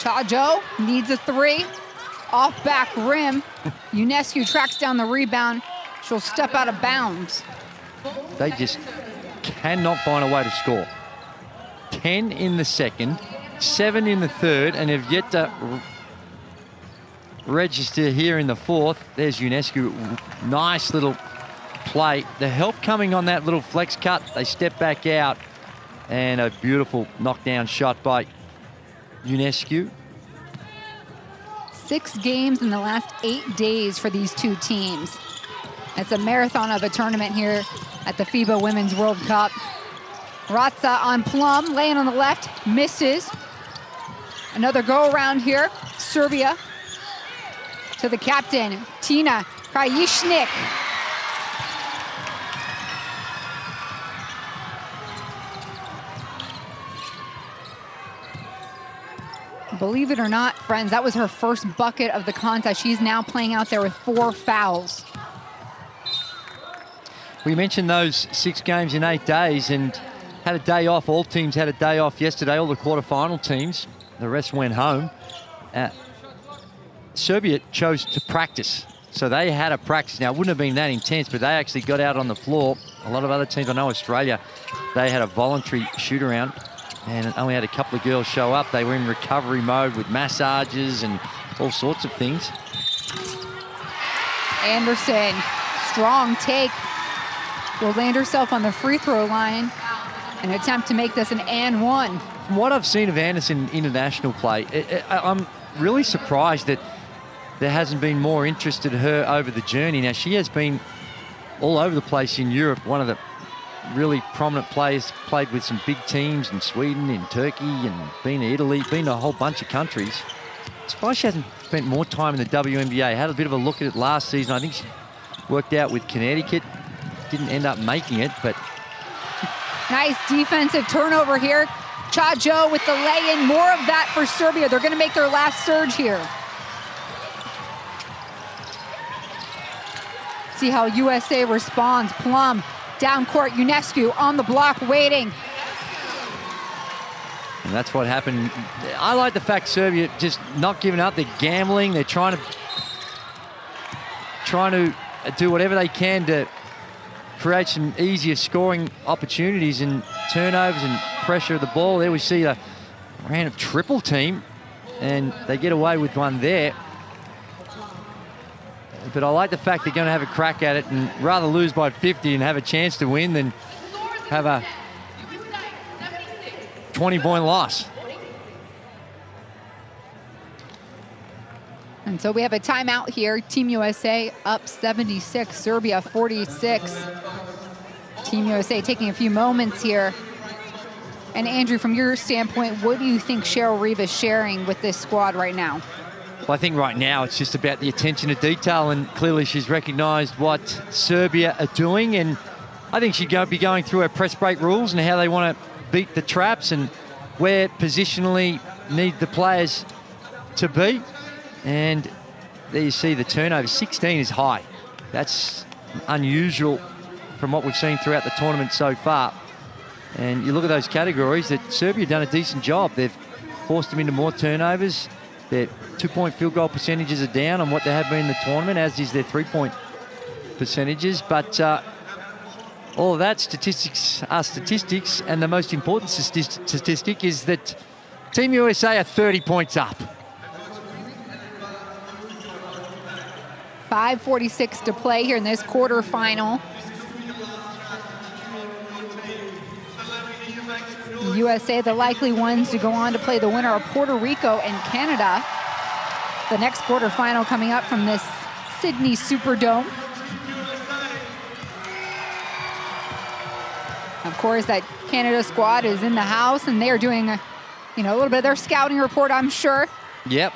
Chajo needs a 3. Off back rim. Ionescu tracks down the rebound. She'll step out of bounds. They just cannot find a way to score. 10 in the second, 7 in the third, and have yet to register here in the fourth. There's Ionescu. Nice little play. The help coming on that little flex cut. They step back out, and a beautiful knockdown shot by Ionescu. 6 games in the last 8 days for these two teams. It's a marathon of a tournament here at the FIBA Women's World Cup. Ratza on Plum, laying on the left, misses. Another go around here, Serbia. To the captain, Tina Krajishnik. Believe it or not, friends, that was her first bucket of the contest. She's now playing out there with 4 fouls. We mentioned those 6 games in 8 days and had a day off. All teams had a day off yesterday, all the quarterfinal teams. The rest went home. Serbia chose to practice. So they had a practice. Now, it wouldn't have been that intense, but they actually got out on the floor. A lot of other teams, I know Australia, they had a voluntary shoot-around and only had a couple of girls show up. They were in recovery mode with massages and all sorts of things. Anderson, strong take. Will land herself on the free throw line and attempt to make this an and one. From what I've seen of Anderson international play, I'm really surprised that there hasn't been more interest in her over the journey. Now, she has been all over the place in Europe, one of the really prominent players, played with some big teams in Sweden, in Turkey, and been to Italy, been to a whole bunch of countries. I'm surprised she hasn't spent more time in the WNBA. Had a bit of a look at it last season. I think she worked out with Connecticut. Didn't end up making it, but... Nice defensive turnover here. Chajo with the lay-in. More of that for Serbia. They're going to make their last surge here. See how USA responds. Plum, down court, Ionescu on the block, waiting. And that's what happened. I like the fact Serbia just not giving up. They're gambling. They're trying to do whatever they can to create some easier scoring opportunities and turnovers and pressure of the ball. There we see a random triple team, and they get away with one there. But I like the fact they're going to have a crack at it and rather lose by 50 and have a chance to win than have a 20-point loss. And so we have a timeout here. Team USA up 76, Serbia 46. Team USA taking a few moments here. And Andrew, from your standpoint, what do you think Cheryl Reeve is sharing with this squad right now? Well, I think right now it's just about the attention to detail, and clearly she's recognised what Serbia are doing, and I think she'd be going through her press break rules and how they want to beat the traps and where positionally need the players to be. And there you see the turnover. 16 is high. That's unusual from what we've seen throughout the tournament so far. And you look at those categories that Serbia have done a decent job. They've forced them into more turnovers. Their 2-point field goal percentages are down on what they have been in the tournament, as is their 3-point percentages. But all of that, statistics are statistics, and the most important statistic is that Team USA are 30 points up. 5:46 to play here in this quarterfinal. USA, the likely ones to go on to play the winner of Puerto Rico and Canada. The next quarterfinal coming up from this Sydney Superdome. Of course, that Canada squad is in the house, and they are doing a little bit of their scouting report, I'm sure. Yep,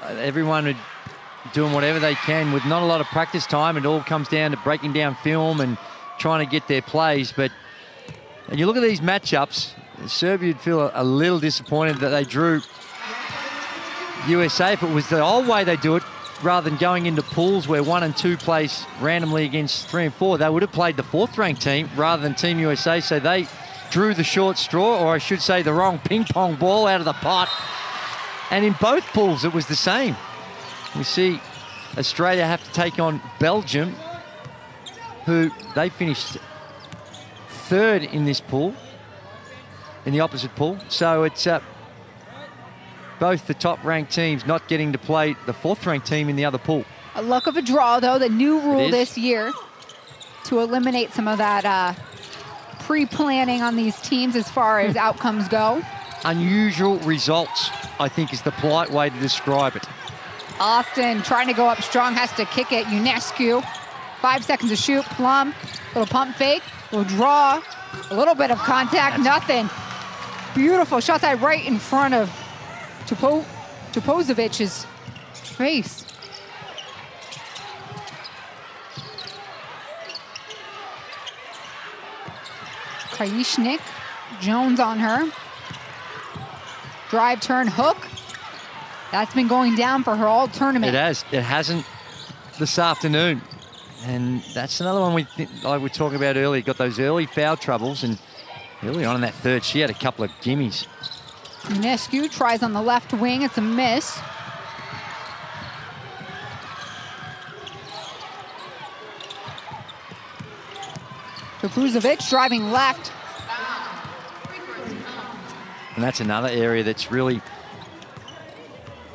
everyone would doing whatever they can with not a lot of practice time. It all comes down to breaking down film and trying to get their plays. But and you look at these matchups, Serbia would feel a little disappointed that they drew USA. If it was the old way they do it, rather than going into pools where 1 and 2 plays randomly against 3 and 4, they would have played the 4th-ranked team rather than Team USA. So they drew the short straw, or I should say the wrong ping-pong ball out of the pot. And in both pools, it was the same. We see Australia have to take on Belgium, who they finished 3rd in this pool, in the opposite pool. So it's both the top-ranked teams not getting to play the 4th-ranked team in the other pool. A luck of a draw, though, the new rule this year to eliminate some of that pre-planning on these teams as far as outcomes go. Unusual results, I think, is the polite way to describe it. Austin trying to go up strong, has to kick it. Ionescu, 5 seconds to shoot. Plum, little pump fake, little draw, a little bit of contact, nothing. Beautiful shot that right in front of Tupozevic's face. Krajishnik, Jones on her. Drive, turn, hook. That's been going down for her all tournament. It has. It hasn't this afternoon. And that's another one like we were talking about earlier. Got those early foul troubles, and early on in that third, she had a couple of gimmies. Ionescu tries on the left wing. It's a miss. Tupuzovic driving left. And that's another area that's really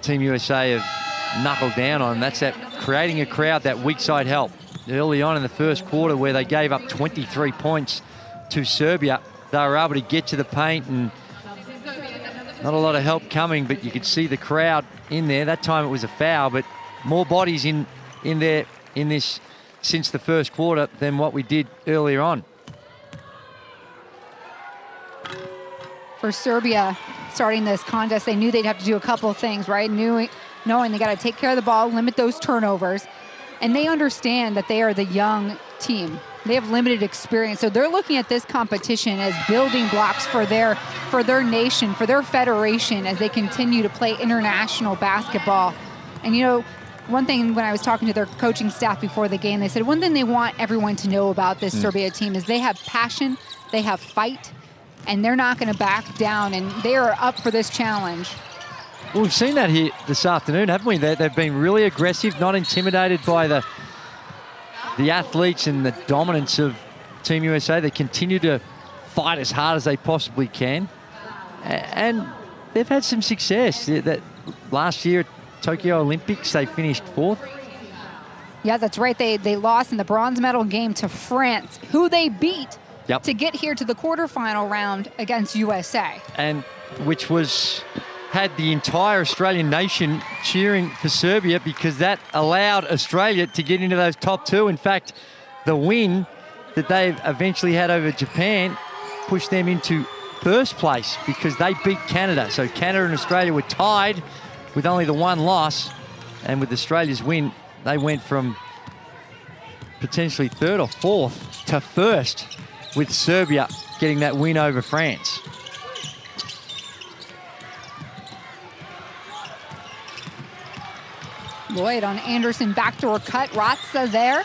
Team USA have knuckled down on. That's that creating a crowd, that weak side help. Early on in the first quarter where they gave up 23 points to Serbia, they were able to get to the paint and not a lot of help coming, but you could see the crowd in there. That time it was a foul, but more bodies in there in this since the first quarter than what we did earlier on. For Serbia, starting this contest, they knew they'd have to do a couple of things, right? Knowing they got to take care of the ball, limit those turnovers, and they understand that they are the young team. They have limited experience, so they're looking at this competition as building blocks for their nation, for their federation, as they continue to play international basketball. And you know, one thing when I was talking to their coaching staff before the game, they said one thing they want everyone to know about this Serbia team is they have passion, they have fight, and they're not going to back down, and they are up for this challenge. Well, we've seen that here this afternoon, haven't we? They've been really aggressive, not intimidated by the athletes and the dominance of Team USA. They continue to fight as hard as they possibly can. And they've had some success. That last year at Tokyo Olympics, they finished 4th. Yeah, that's right. They lost in the bronze medal game to France, who they beat to get here to the quarterfinal round against USA. And which had the entire Australian nation cheering for Serbia because that allowed Australia to get into those top two. In fact, the win that they eventually had over Japan pushed them into first place because they beat Canada. So Canada and Australia were tied with only the one loss. And with Australia's win, they went from potentially 3rd or 4th to 1st, with Serbia getting that win over France. Lloyd on Anderson, backdoor cut. Ratza there.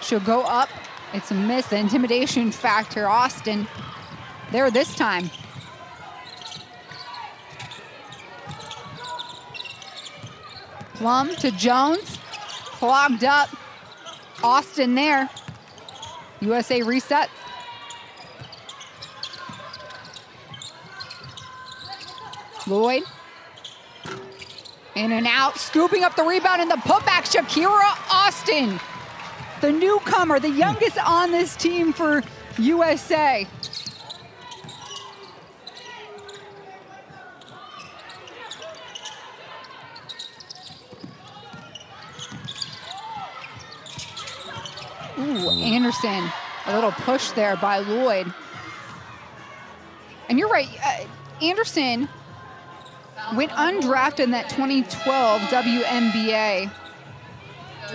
She'll go up. It's a miss. The intimidation factor. Austin there this time. Plum to Jones. Clogged up. Austin there. USA resets. Lloyd. In and out, scooping up the rebound and the putback, Shakira Austin. The newcomer, the youngest on this team for USA. Ooh, Anderson, a little push there by Lloyd. And you're right, Anderson went undrafted in that 2012 WNBA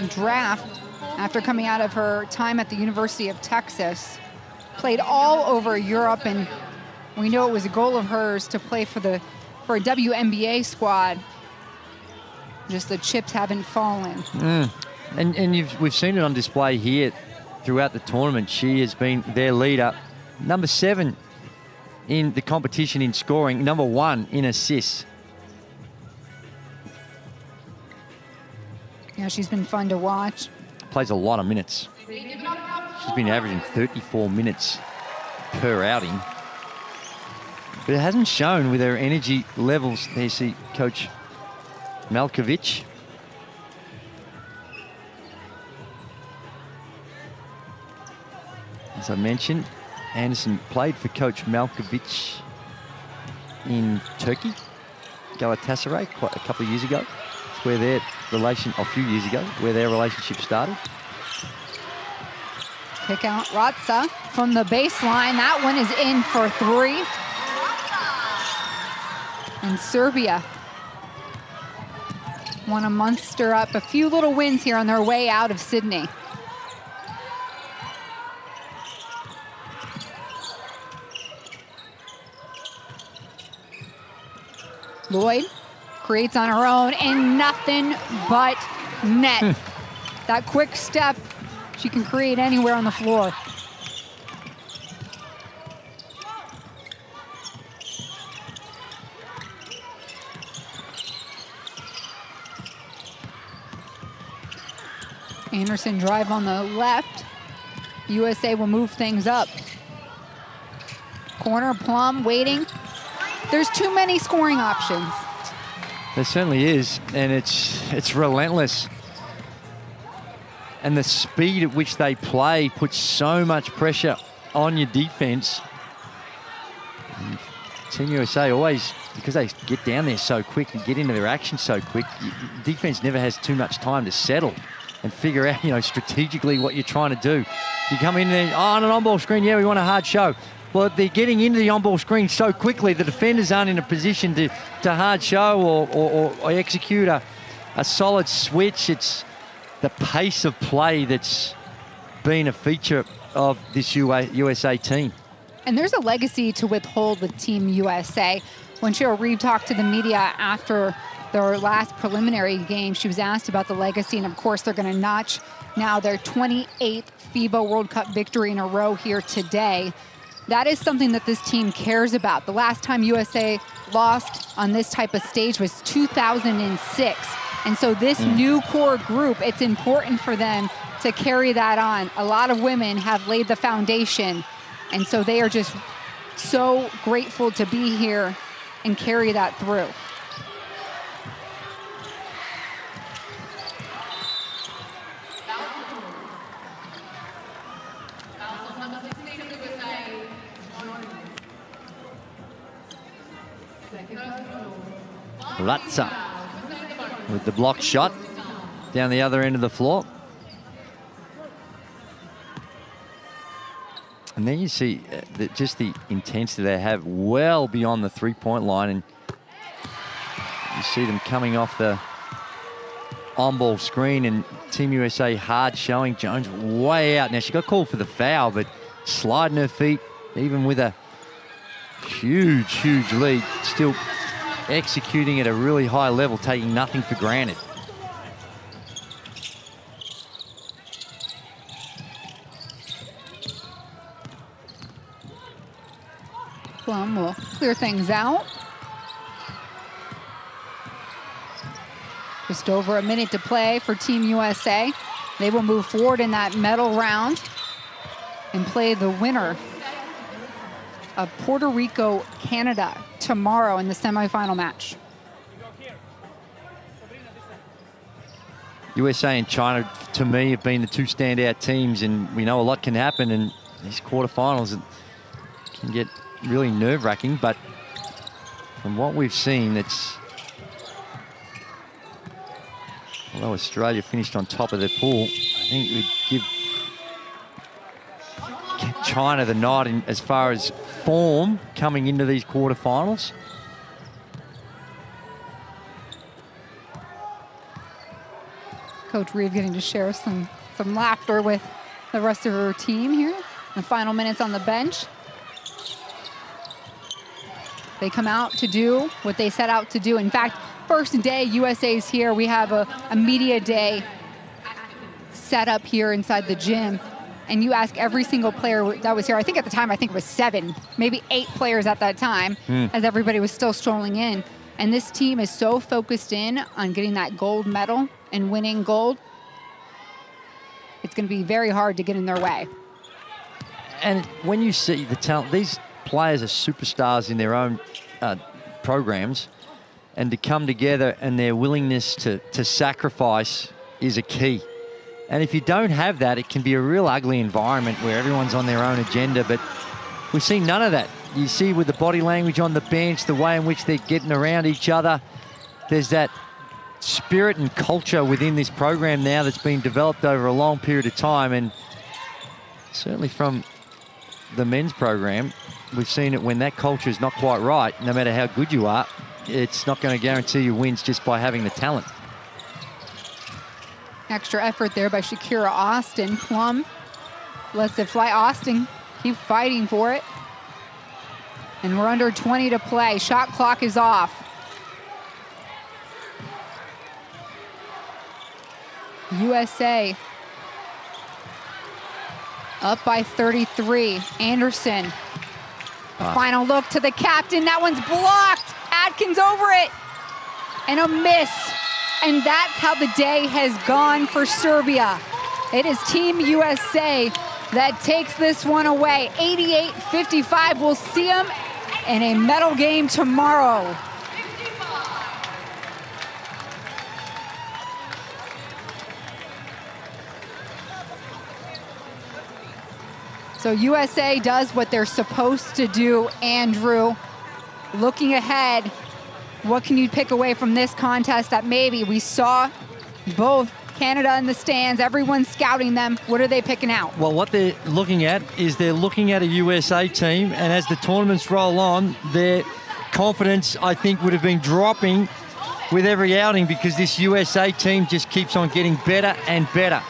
draft after coming out of her time at the University of Texas. Played all over Europe, and we know it was a goal of hers to play for a WNBA squad. Just the chips haven't fallen. And we've seen it on display here throughout the tournament. She has been their leader. Number 7 in the competition in scoring, number 1 in assists. Yeah, she's been fun to watch. Plays a lot of minutes. She's been averaging 34 minutes per outing. But it hasn't shown with her energy levels. There you see Coach Malkovich. As I mentioned, Anderson played for Coach Malkovich in Turkey, Galatasaray, quite a couple of years ago. where their a few years ago, where their relationship started. Kick out Ratsa from the baseline. That one is in for 3. And Serbia want to muster up a few little wins here on their way out of Sydney. Lloyd creates on her own and nothing but net. That quick step, she can create anywhere on the floor. Anderson drive on the left. USA will move things up. Corner, Plum waiting. There's too many scoring options. There certainly is, and it's relentless. And the speed at which they play puts so much pressure on your defense. And Team USA always, because they get down there so quick and get into their action so quick, defense never has too much time to settle and figure out, strategically what you're trying to do. You come in there, on an on-ball screen, yeah, we want a hard show. Well, they're getting into the on-ball screen so quickly, the defenders aren't in a position to hard show or execute a solid switch. It's the pace of play that's been a feature of this USA team. And there's a legacy to withhold with Team USA. When Cheryl Reeve talked to the media after their last preliminary game, she was asked about the legacy, and of course they're going to notch now their 28th FIBA World Cup victory in a row here today. That is something that this team cares about. The last time USA lost on this type of stage was 2006. And so this new core group, it's important for them to carry that on. A lot of women have laid the foundation, and so they are just so grateful to be here and carry that through. Ratsa with the block shot down the other end of the floor. And then you see just the intensity they have well beyond the three-point line, and you see them coming off the on-ball screen, and Team USA hard showing. Jones way out. Now, she got called for the foul, but sliding her feet, even with a huge, huge lead, still executing at a really high level, taking nothing for granted. Plum will clear things out. Just over a minute to play for Team USA. They will move forward in that medal round and play the winner of Puerto Rico, Canada tomorrow in the semifinal match. USA and China, to me, have been the two standout teams, and we know a lot can happen in these quarterfinals. It can get really nerve-wracking, but from what we've seen, although Australia finished on top of their pool, I think we'd give China the nod in as far as form coming into these quarterfinals. Coach Reeve getting to share some laughter with the rest of her team here. The final minutes on the bench. They come out to do what they set out to do. In fact, first day USA's here. We have a media day set up here inside the gym. And you ask every single player that was here, I think at the time, it was 7, maybe 8 players at that time, as everybody was still strolling in. And this team is so focused in on getting that gold medal and winning gold. It's going to be very hard to get in their way. And when you see the talent, these players are superstars in their own programs, and to come together and their willingness to sacrifice is a key. And if you don't have that, it can be a real ugly environment where everyone's on their own agenda, but we've seen none of that. You see with the body language on the bench, the way in which they're getting around each other, there's that spirit and culture within this program now that's been developed over a long period of time, and certainly from the men's program, we've seen it when that culture is not quite right, no matter how good you are, it's not going to guarantee you wins just by having the talent. Extra effort there by Shakira Austin. Plum lets it fly. Austin keep fighting for it. And we're under 20 to play. Shot clock is off. USA up by 33. Anderson. A final look to the captain. That one's blocked. Atkins over it. And a miss. And that's how the day has gone for Serbia. It is Team USA that takes this one away. 88-55. We'll see them in a medal game tomorrow. So USA does what they're supposed to do, Andrew. Looking ahead, what can you pick away from this contest that maybe we saw both Canada in the stands, everyone's scouting them. What are they picking out? Well, what they're looking at is they're looking at a USA team, and as the tournaments roll on, their confidence, I think, would have been dropping with every outing because this USA team just keeps on getting better and better.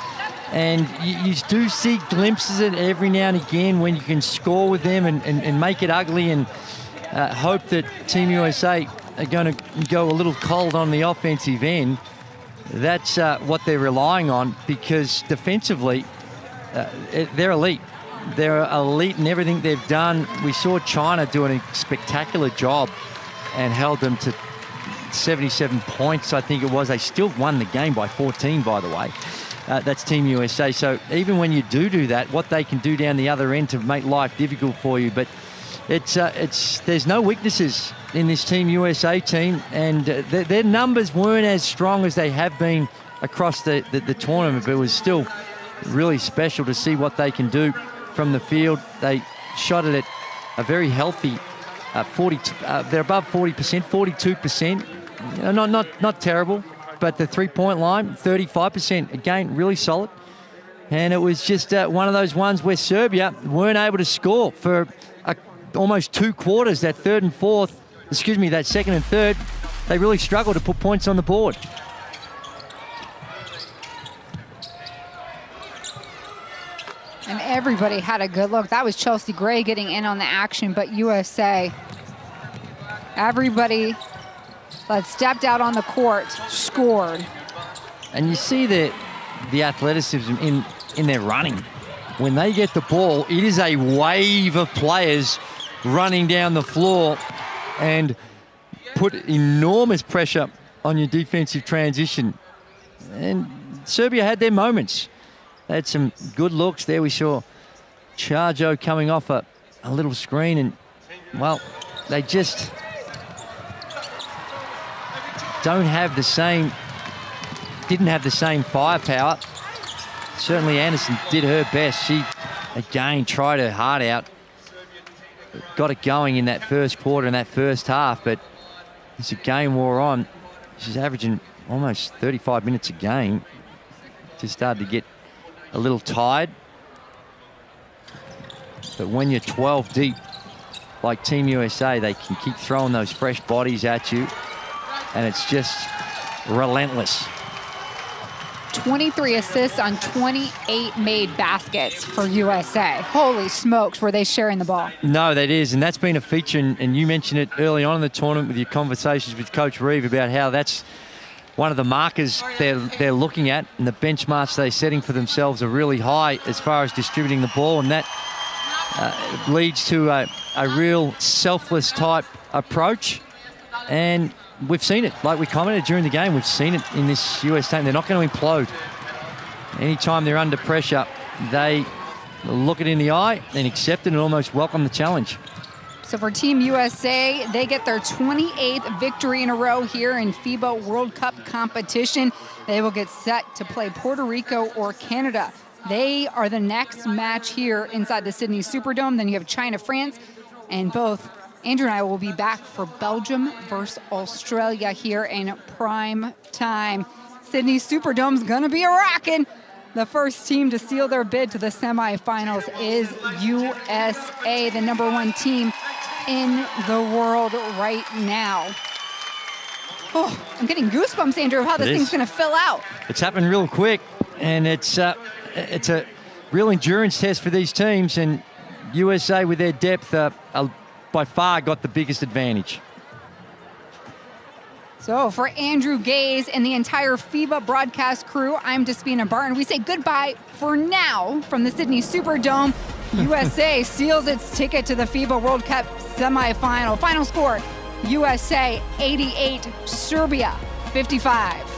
And you do see glimpses of it every now and again when you can score with them and make it ugly and hope that Team USA are going to go a little cold on the offensive end. That's what they're relying on because defensively, they're elite. They're elite in everything they've done. We saw China doing a spectacular job and held them to 77 points, I think it was. They still won the game by 14, by the way. That's Team USA. So even when you do that, what they can do down the other end to make life difficult for you. But there's no weaknesses in this Team USA team, and their numbers weren't as strong as they have been across the tournament, but it was still really special to see what they can do from the field. They shot it at a very healthy 40. They're above 40%, 42%. You know, not terrible. But the three-point line, 35%. Again, really solid. And it was just one of those ones where Serbia weren't able to score for almost 2 quarters. That second and third, they really struggled to put points on the board. And everybody had a good look. That was Chelsea Gray getting in on the action, but USA, everybody that stepped out on the court scored. And you see the athleticism in their running. When they get the ball, it is a wave of players running down the floor and put enormous pressure on your defensive transition. And Serbia had their moments. They had some good looks there. We saw Charjo coming off a little screen, and, well, they just didn't have the same firepower. Certainly Anderson did her best. She, again, tried her heart out. Got it going in that first quarter and that first half, but as the game wore on, she's averaging almost 35 minutes a game. Just started to get a little tired. But when you're 12 deep, like Team USA, they can keep throwing those fresh bodies at you, and it's just relentless. 23 assists on 28 made baskets for USA. Holy smokes, were they sharing the ball? No, that is, and that's been a feature, and you mentioned it early on in the tournament with your conversations with Coach Reeve about how that's one of the markers they're looking at, and the benchmarks they're setting for themselves are really high as far as distributing the ball, and that leads to a real selfless type approach. And we've seen it, like we commented during the game, we've seen it in this US team. They're not going to implode. Anytime they're under pressure, they look it in the eye and accept it and almost welcome the challenge. So for Team USA, they get their 28th victory in a row here in FIBA World Cup competition. They will get set to play Puerto Rico or Canada. They are the next match here inside the Sydney Superdome. Then you have China, France, and both Andrew and I will be back for Belgium versus Australia here in prime time. Sydney Superdome's gonna be a-rockin'. The first team to seal their bid to the semifinals is USA, the #1 team in the world right now. Oh, I'm getting goosebumps, Andrew, of how this thing's gonna fill out. It's happened real quick, and it's a real endurance test for these teams, and USA with their depth by far got the biggest advantage. So for Andrew Gaze and the entire FIBA broadcast crew, I'm Despina Barton. We say goodbye for now from the Sydney Superdome. USA seals its ticket to the FIBA World Cup semifinal. Final score, USA 88, Serbia 55.